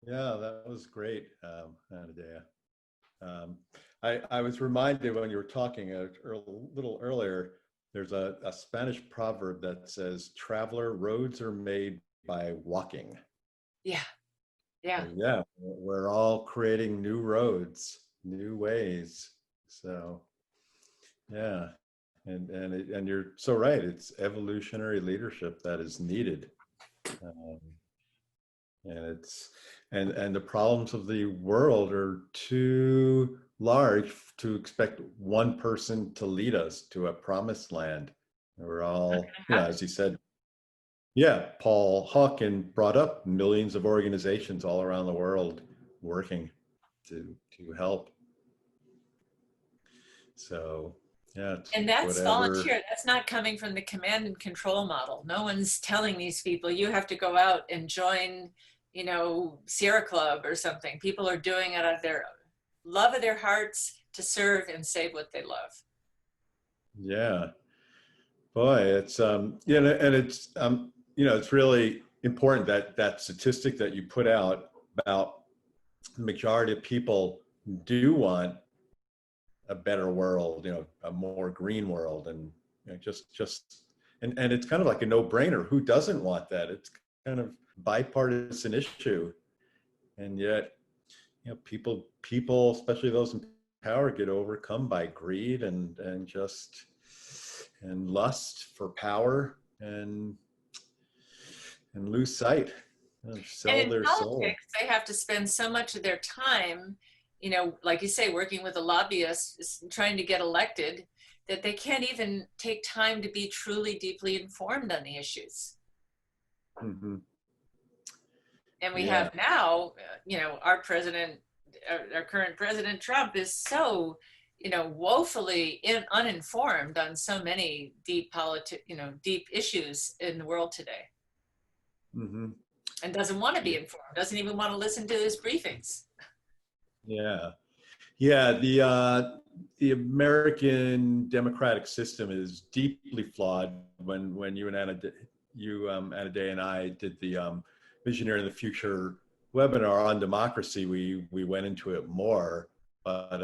Yeah, that was great, Anadea. I was reminded when you were talking a little earlier, there's a Spanish proverb that says, traveler, roads are made by walking. Yeah. Yeah. So, yeah, we're all creating new roads, new ways. So, yeah, and you're so right. It's evolutionary leadership that is needed, and the problems of the world are too large to expect one person to lead us to a promised land. We're all, as he said. Yeah, Paul Hawken brought up millions of organizations all around the world working to help. So, yeah. And that's volunteer. That's not coming from the command and control model. No one's telling these people, you have to go out and join, Sierra Club or something. People are doing it out of their love of their hearts to serve and save what they love. Yeah. Boy, it's, and it's, it's really important that statistic that you put out about the majority of people do want a better world, a more green world, and and it's kind of like a no-brainer. Who doesn't want that? It's kind of bipartisan issue, and yet, people, especially those in power, get overcome by greed and lust for power. And and lose sight, And sell in their soul. politics, they have to spend so much of their time, you know, like you say, working with a lobbyist, trying to get elected, that they can't even take time to be truly deeply informed on the issues. Mm-hmm. And we Yeah. have now, you know, our president, our current president Trump is so, you know, woefully uninformed on so many deep issues in the world today, Mm-hmm. and doesn't want to be Yeah. informed, doesn't even want to listen to his briefings. Yeah. Yeah. The American democratic system is deeply flawed. When you and Anna Day and I did the Visionary of the Future webinar on democracy, we went into it more. But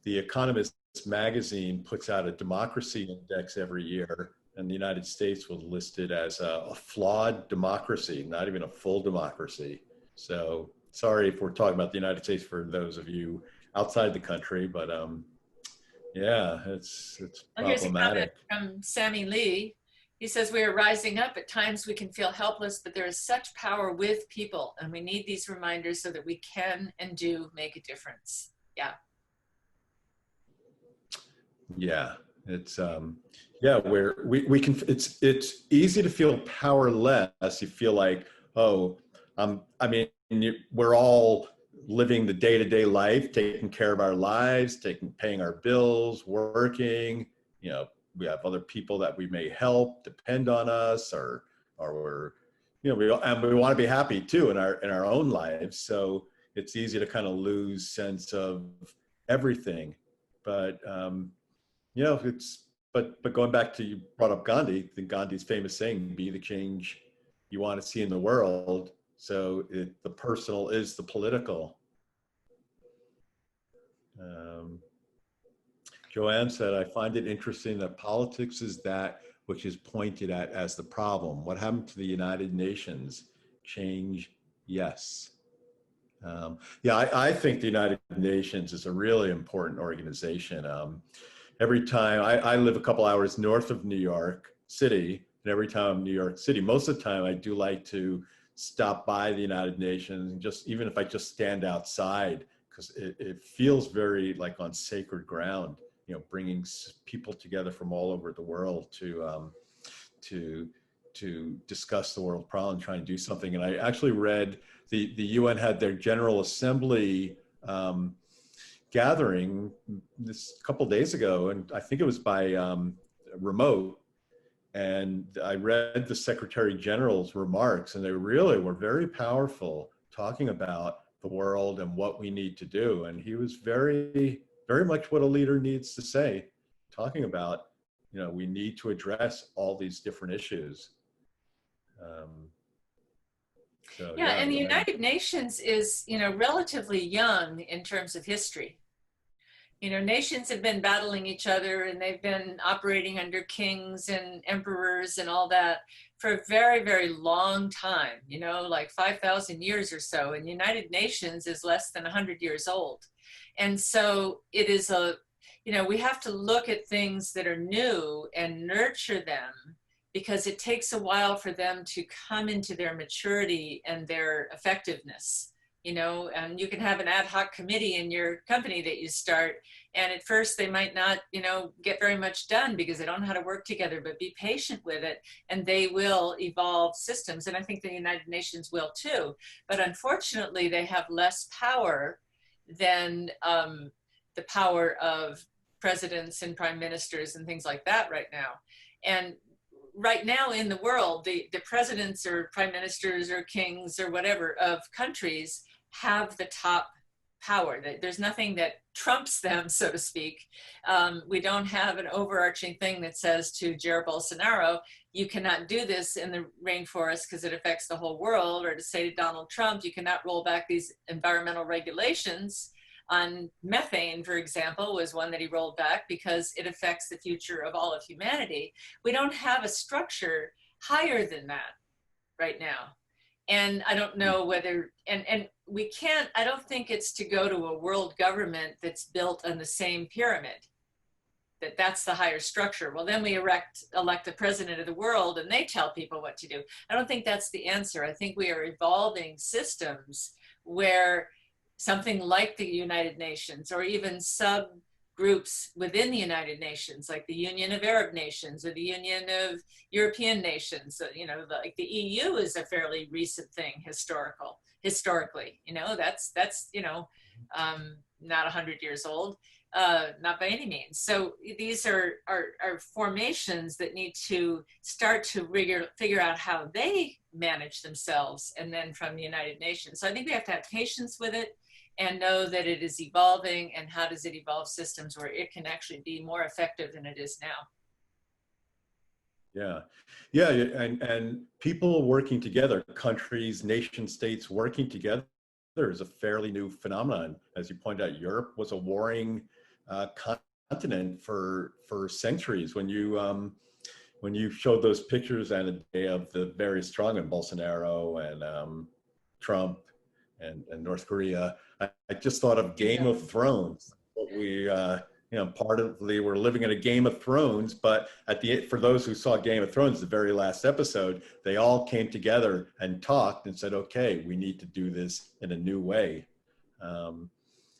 the Economist magazine puts out a democracy index every year, and the United States was listed as a flawed democracy, not even a full democracy. So sorry if we're talking about the United States for those of you outside the country, but yeah, it's Well, here's a comment problematic. from Sammy Lee. He says, we are rising up. At times we can feel helpless, but there is such power with people, and we need these reminders so that we can and do make a difference. Yeah. Yeah, it's yeah, where we can, it's easy to feel powerless. You feel like, oh, I mean, we're all living the day-to-day life, taking care of our lives, paying our bills, working, you know, we have other people that we may help depend on us, or we're, you know, we want to be happy too in our own lives. So it's easy to kind of lose sense of everything. But you know, but going back to, you brought up Gandhi, Gandhi's famous saying, be the change you want to see in the world. So the personal is the political. Um, Joanne said, I find it interesting that politics is that which is pointed at as the problem. What happened to the United Nations? Change, yes. Yeah, I think the United Nations is a really important organization. Every time I live a couple hours north of New York City, and every time I'm in New York City, most of the time I do like to stop by the United Nations, and just, even if I just stand outside, because it feels very like on sacred ground, you know, bringing people together from all over the world to discuss the world problem, try and do something. And I actually read the UN had their General Assembly gathering this couple days ago, and I think it was by remote. And I read the Secretary General's remarks, and they really were very powerful, talking about the world and what we need to do. And he was very, very much what a leader needs to say, talking about, you know, we need to address all these different issues. So Yeah, yeah, and the United Nations is, you know, relatively young in terms of history. You know, nations have been battling each other, and they've been operating under kings and emperors and all that for a very, very long time, you know, like 5,000 years or so. And the United Nations is less than 100 years old. And so it is you know, we have to look at things that are new and nurture them, because it takes a while for them to come into their maturity and their effectiveness. You know, and you can have an ad hoc committee in your company that you start, and at first they might not, you know, get very much done because they don't know how to work together, but be patient with it, and they will evolve systems. And I think the United Nations will too. But unfortunately, they have less power than the power of presidents and prime ministers and things like that right now. And right now in the world, the presidents or prime ministers or kings or whatever of countries have the top power. There's nothing that trumps them, so to speak. We don't have an overarching thing that says to Jair Bolsonaro, you cannot do this in the rainforest because it affects the whole world, or to say to Donald Trump, you cannot roll back these environmental regulations on methane, for example, was one that he rolled back because it affects the future of all of humanity. We don't have a structure higher than that right now. And I don't know whether, and we can't, I don't think it's to go to a world government that's built on the same pyramid that's the higher structure. Well, then we elect the president of the world and they tell people what to do. I don't think that's the answer. I think we are evolving systems where something like the United Nations, or even subgroups within the United Nations, like the Union of Arab Nations or the Union of European Nations, like the EU is a fairly recent thing historically, that's not 100 years old, not by any means. So these are formations that need to start to figure out how they manage themselves, and then from the United Nations. So I think we have to have patience with it and know that it is evolving, and how does it evolve systems where it can actually be more effective than it is now. Yeah, and people working together, countries, nation states working together is a fairly new phenomenon. As you pointed out, Europe was a warring continent for centuries. When you showed those pictures and a day of the very strong, and Bolsonaro and Trump and North Korea, I just thought of Game of Thrones. We partly we're living in a Game of Thrones, but for those who saw Game of Thrones, the very last episode, they all came together and talked and said, okay, we need to do this in a new way.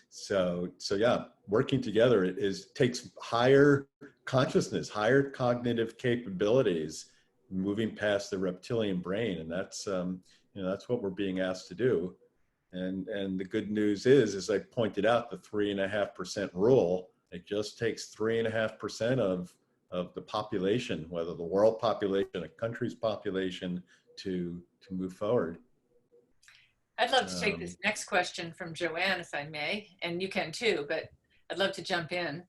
So yeah, working together takes higher consciousness, higher cognitive capabilities, moving past the reptilian brain. And that's what we're being asked to do. And the good news is, as I pointed out, the 3.5% rule, it just takes 3.5% of the population, whether the world population, a country's population, to move forward. I'd love to take this next question from Joanne, if I may, and you can too, but I'd love to jump in.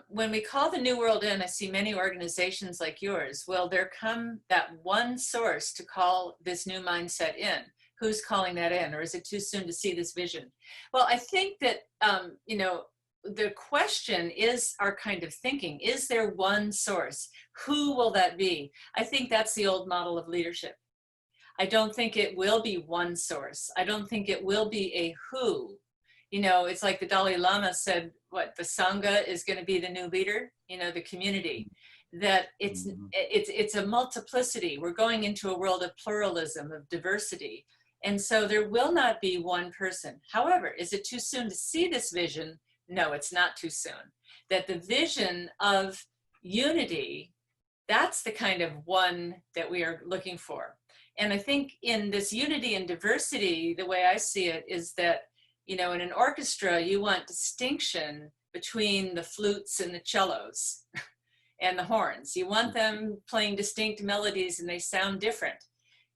When we call the New World in, I see many organizations like yours. Will there come that one source to call this new mindset in? Who's calling that in? Or is it too soon to see this vision? Well, I think that, the question is our kind of thinking. Is there one source? Who will that be? I think that's the old model of leadership. I don't think it will be one source. I don't think it will be a who. It's like the Dalai Lama said, the Sangha is going to be the new leader, the community. That it's a multiplicity. We're going into a world of pluralism, of diversity. And so there will not be one person. However, is it too soon to see this vision? No, it's not too soon. That the vision of unity, that's the kind of one that we are looking for. And I think in this unity and diversity, the way I see it is that, in an orchestra, you want distinction between the flutes and the cellos and the horns. You want them playing distinct melodies and they sound different.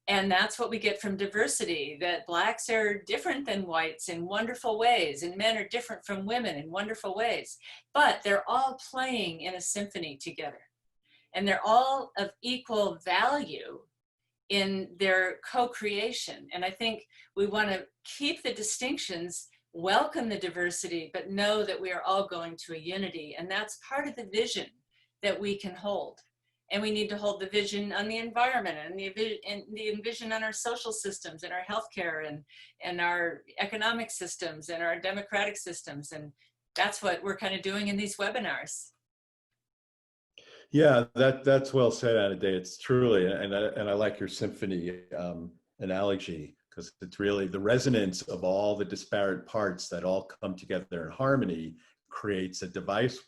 And that's what we get from diversity, that Blacks are different than whites in wonderful ways, and men are different from women in wonderful ways. But they're all playing in a symphony together. And they're all of equal value in their co-creation. And I think we want to keep the distinctions, welcome the diversity, but know that we are all going to a unity. And that's part of the vision that we can hold. And we need to hold the vision on the environment, and the vision on our social systems and our healthcare and our economic systems and our democratic systems. And that's what we're kind of doing in these webinars. Yeah, that's well said, Anna Day. It's truly, and I like your symphony analogy, because it's really the resonance of all the disparate parts that all come together in harmony creates a diverse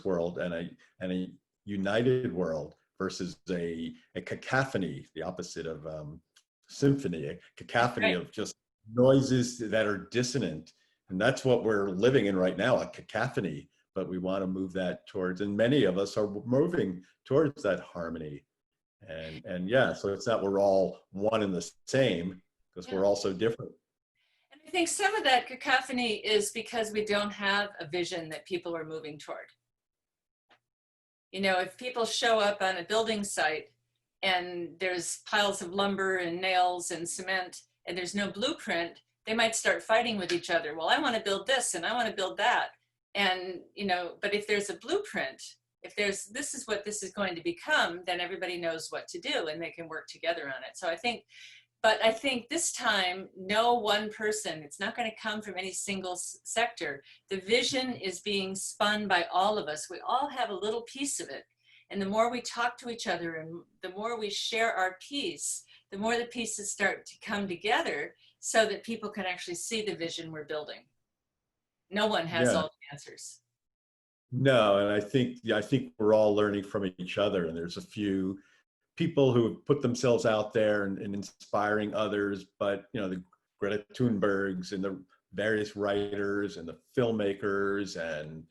world and a united world versus a cacophony, the opposite of symphony, a cacophony of just noises that are dissonant. And that's what we're living in right now, a cacophony. But we want to move that towards, and many of us are moving towards that harmony. And yeah, so it's not we're all one and the same, because we're all so different. And I think some of that cacophony is because we don't have a vision that people are moving toward. If people show up on a building site and there's piles of lumber and nails and cement and there's no blueprint, they might start fighting with each other. Well, I want to build this and I want to build that. And, but if there's a blueprint, this is what this is going to become, then everybody knows what to do and they can work together on it. So I think But I think this time, no one person, it's not going to come from any single sector. The vision is being spun by all of us. We all have a little piece of it. And the more we talk to each other and the more we share our piece, the more the pieces start to come together so that people can actually see the vision we're building. No one has Yeah. all the answers. No, and I think we're all learning from each other, and there's a few people who have put themselves out there and inspiring others, but the Greta Thunbergs and the various writers and the filmmakers and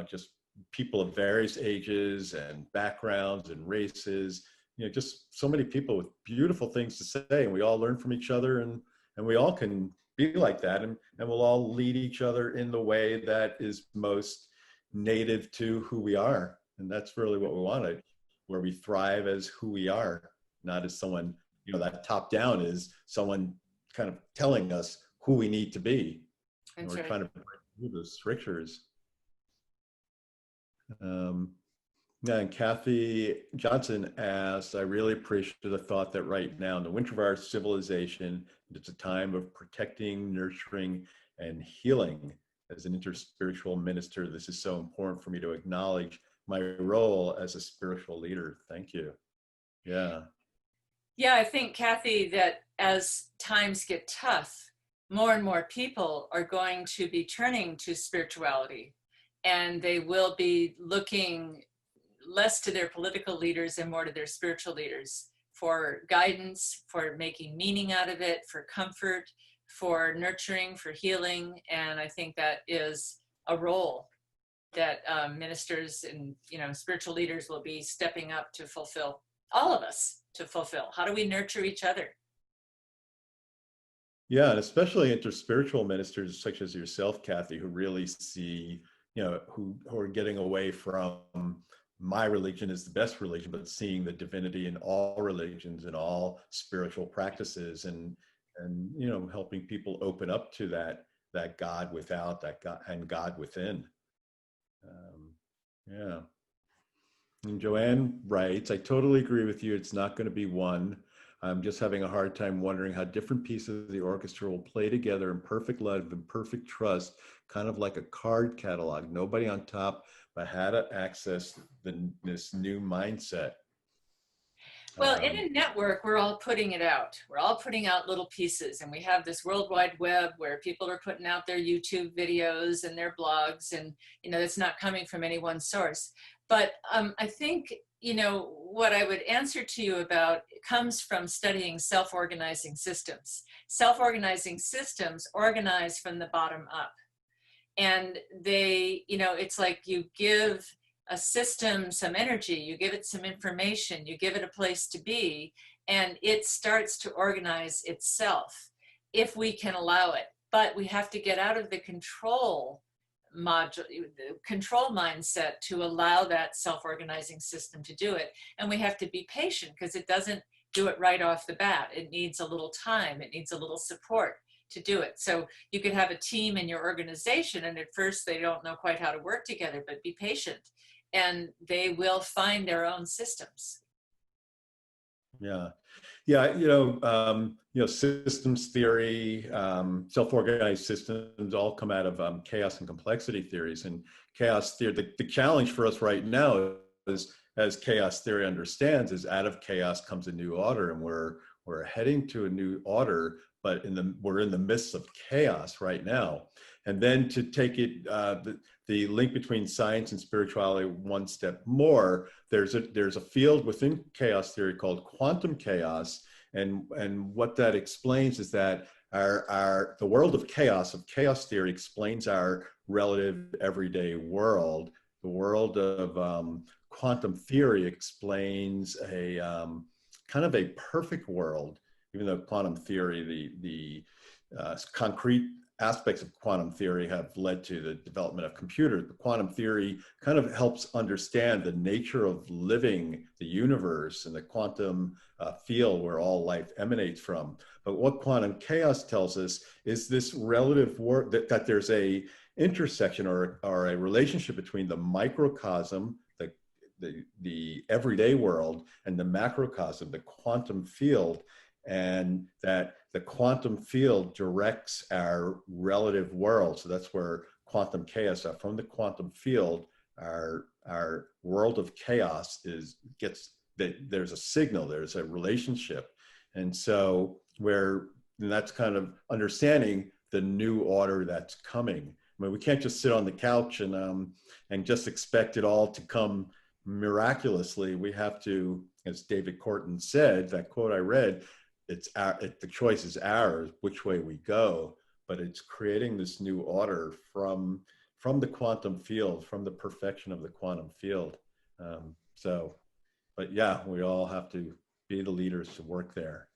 just people of various ages and backgrounds and races, just so many people with beautiful things to say, and we all learn from each other, and we all can be like that, and we'll all lead each other in the way that is most native to who we are. And that's really what we wanted, where we thrive as who we are, not as someone, that top down is someone kind of telling us who we need to be. And we're trying to break through those strictures. And Kathy Johnson asks, I really appreciate the thought that right now in the winter of our civilization, it's a time of protecting, nurturing, and healing. As an interspiritual minister, this is so important for me to acknowledge my role as a spiritual leader. Thank you. Yeah. Yeah, I think, Kathy, that as times get tough, more and more people are going to be turning to spirituality, and they will be looking less to their political leaders and more to their spiritual leaders for guidance, for making meaning out of it, for comfort, for nurturing, for healing. And I think that is a role that ministers and spiritual leaders will be stepping up to fulfill, all of us to fulfill. How do we nurture each other? Yeah, and especially interspiritual ministers such as yourself, Kathy, who really see, who are getting away from my religion is the best religion, but seeing the divinity in all religions and all spiritual practices, and helping people open up to that God without, that God and God within. Yeah. And Joanne writes, I totally agree with you. It's not going to be one. I'm just having a hard time wondering how different pieces of the orchestra will play together in perfect love and perfect trust, kind of like a card catalog. Nobody on top, but how to access this new mindset. Well, in a network, we're all putting it out. We're all putting out little pieces, and we have this World Wide Web where people are putting out their YouTube videos and their blogs, and it's not coming from any one source. But I think what I would answer to you about comes from studying self-organizing systems. Self-organizing systems organize from the bottom up, and they, it's like you give a system some energy, you give it some information, you give it a place to be, and it starts to organize itself if we can allow it. But we have to get out of the control mindset to allow that self-organizing system to do it. And we have to be patient because it doesn't do it right off the bat. It needs a little time, it needs a little support to do it. So you could have a team in your organization, and at first they don't know quite how to work together, but be patient and they will find their own systems. Yeah. Systems theory, self-organized systems all come out of chaos and complexity theories. And chaos theory, the challenge for us right now is, as chaos theory understands, is out of chaos comes a new order, and we're heading to a new order, but we're in the midst of chaos right now. And then to take it, the link between science and spirituality one step more, there's a field within chaos theory called quantum chaos, and what that explains is that the world of chaos theory explains our relative everyday world. The world of quantum theory explains a kind of a perfect world, even though quantum theory, the concrete aspects of quantum theory have led to the development of computers. But quantum theory kind of helps understand the nature of living, the universe, and the quantum field where all life emanates from. But what quantum chaos tells us is this relative world, that there's a intersection or a relationship between the microcosm, the everyday world and the macrocosm, the quantum field, and that the quantum field directs our relative world. So that's where quantum chaos are. From the quantum field, our world of chaos there's a signal, there's a relationship. And so and that's kind of understanding the new order that's coming. I mean, we can't just sit on the couch and just expect it all to come miraculously. We have to, as David Korten said, that quote I read, the choice is ours, which way we go, but it's creating this new order from the quantum field, from the perfection of the quantum field. But yeah, we all have to be the leaders to work there.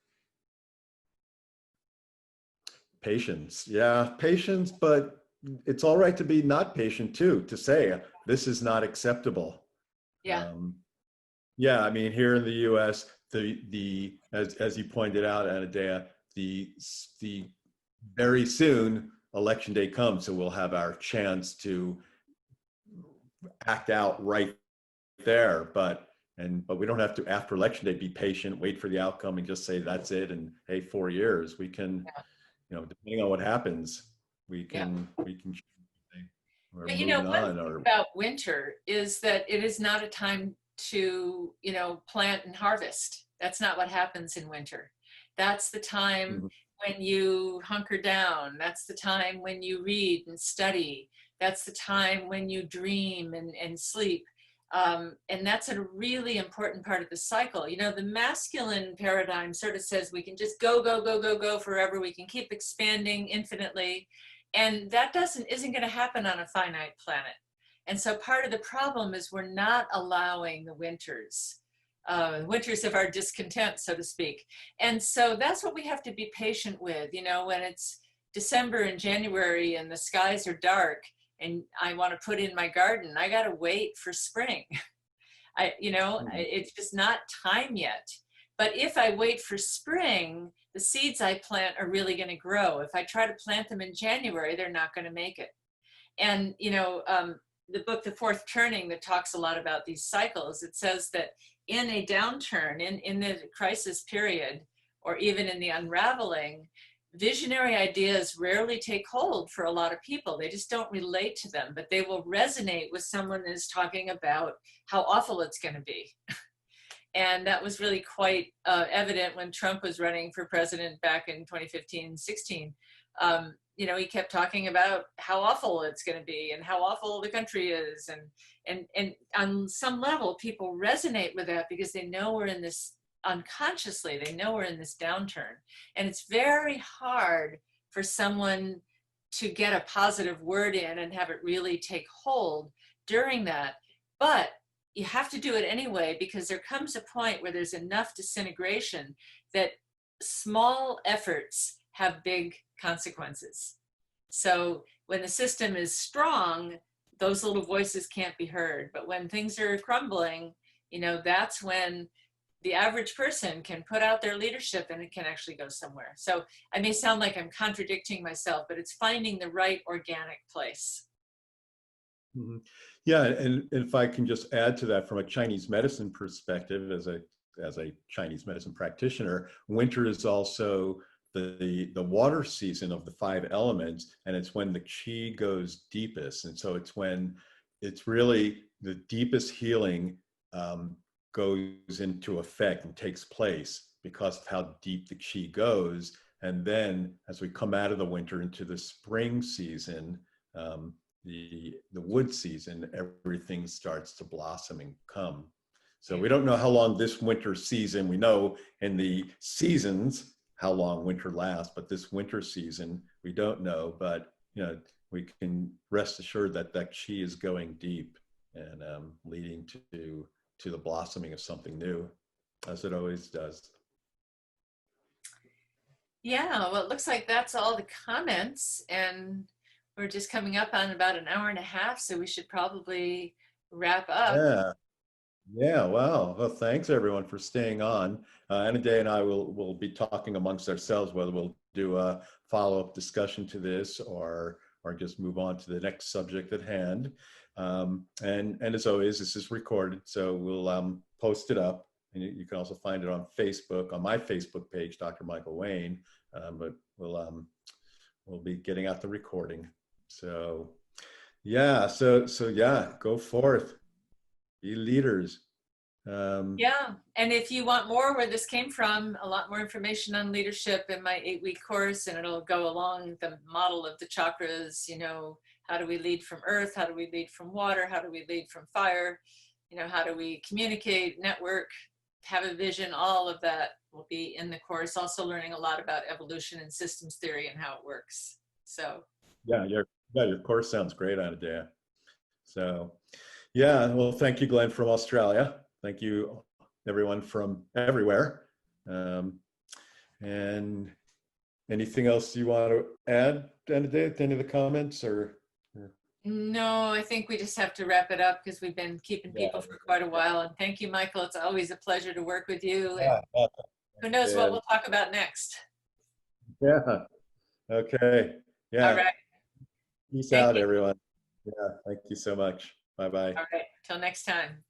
Patience, yeah, patience, but it's all right to be not patient too, to say this is not acceptable. Yeah. Yeah, I mean, here in the U.S., as you pointed out, Anadea, the very soon election day comes, so we'll have our chance to act out right there. But we don't have to, after election day, be patient, wait for the outcome, and just say that's it. And hey, 4 years, we can, depending on what happens, we can we're But moving one on. thing about winter is that it is not a time to, plant and harvest. That's not what happens in winter. That's the time when you hunker down. That's the time when you read and study. That's the time when you dream and sleep. And that's a really important part of the cycle. The masculine paradigm sort of says we can just go, go, go, go, go forever. We can keep expanding infinitely. And that isn't going to happen on a finite planet. And so part of the problem is we're not allowing the winters of our discontent, so to speak. And so that's what we have to be patient with. When it's December and January and the skies are dark and I want to put in my garden, I got to wait for spring. It's just not time yet. But if I wait for spring, the seeds I plant are really going to grow. If I try to plant them in January, they're not going to make it. And, the book, The Fourth Turning, that talks a lot about these cycles, it says that in a downturn, in the crisis period, or even in the unraveling, visionary ideas rarely take hold for a lot of people. They just don't relate to them, but they will resonate with someone that is talking about how awful it's going to be. And that was really quite evident when Trump was running for president back in 2015-16. He kept talking about how awful it's going to be and how awful the country is. And on some level, people resonate with that because they know we're in this, unconsciously, they know we're in this downturn. And it's very hard for someone to get a positive word in and have it really take hold during that. But you have to do it anyway, because there comes a point where there's enough disintegration that small efforts have big consequences. So when the system is strong, those little voices can't be heard. But when things are crumbling, that's when the average person can put out their leadership and it can actually go somewhere. So I may sound like I'm contradicting myself, but it's finding the right organic place. Mm-hmm. Yeah, and if I can just add to that from a Chinese medicine perspective, as a Chinese medicine practitioner, winter is also the water season of the 5 elements, and it's when the qi goes deepest. And so it's when it's really the deepest healing goes into effect and takes place because of how deep the qi goes. And then as we come out of the winter into the spring season, the wood season, everything starts to blossom and come. So we don't know how long this winter season, we know in the seasons how long winter lasts, but this winter season, we don't know, but we can rest assured that that qi is going deep and leading to the blossoming of something new, as it always does. Yeah, well, it looks like that's all the comments, and we're just coming up on about an hour and a half, so we should probably wrap up. Yeah, wow. Well, thanks everyone for staying on. Anadea and I will be talking amongst ourselves whether we'll do a follow-up discussion to this or just move on to the next subject at hand. And as always, this is recorded, so we'll post it up, and you can also find it on Facebook, on my Facebook page, Dr. Michael Wayne. But we'll be getting out the recording. So yeah, so yeah, go forth, be leaders. Yeah, and if you want more where this came from, a lot more information on leadership in my 8-week course, and it'll go along the model of the chakras. You know, how do we lead from earth? How do we lead from water? How do we lead from fire? You know, how do we communicate, network, have a vision? All of that will be in the course. Also learning a lot about evolution and systems theory and how it works. So Yeah, your course sounds great, Anadea. So yeah, well, thank you, Glenn from Australia. Thank you, everyone from everywhere. And anything else you want to add, Anadea, to any of the comments, or? no, I think we just have to wrap it up because we've been keeping people for quite a while. And thank you, Michael. It's always a pleasure to work with you. And who knows what we'll talk about next. Yeah. Okay. Yeah. All right. Peace Thank out, you. everyone. Yeah. Thank you so much. Bye-bye. All right. Till next time.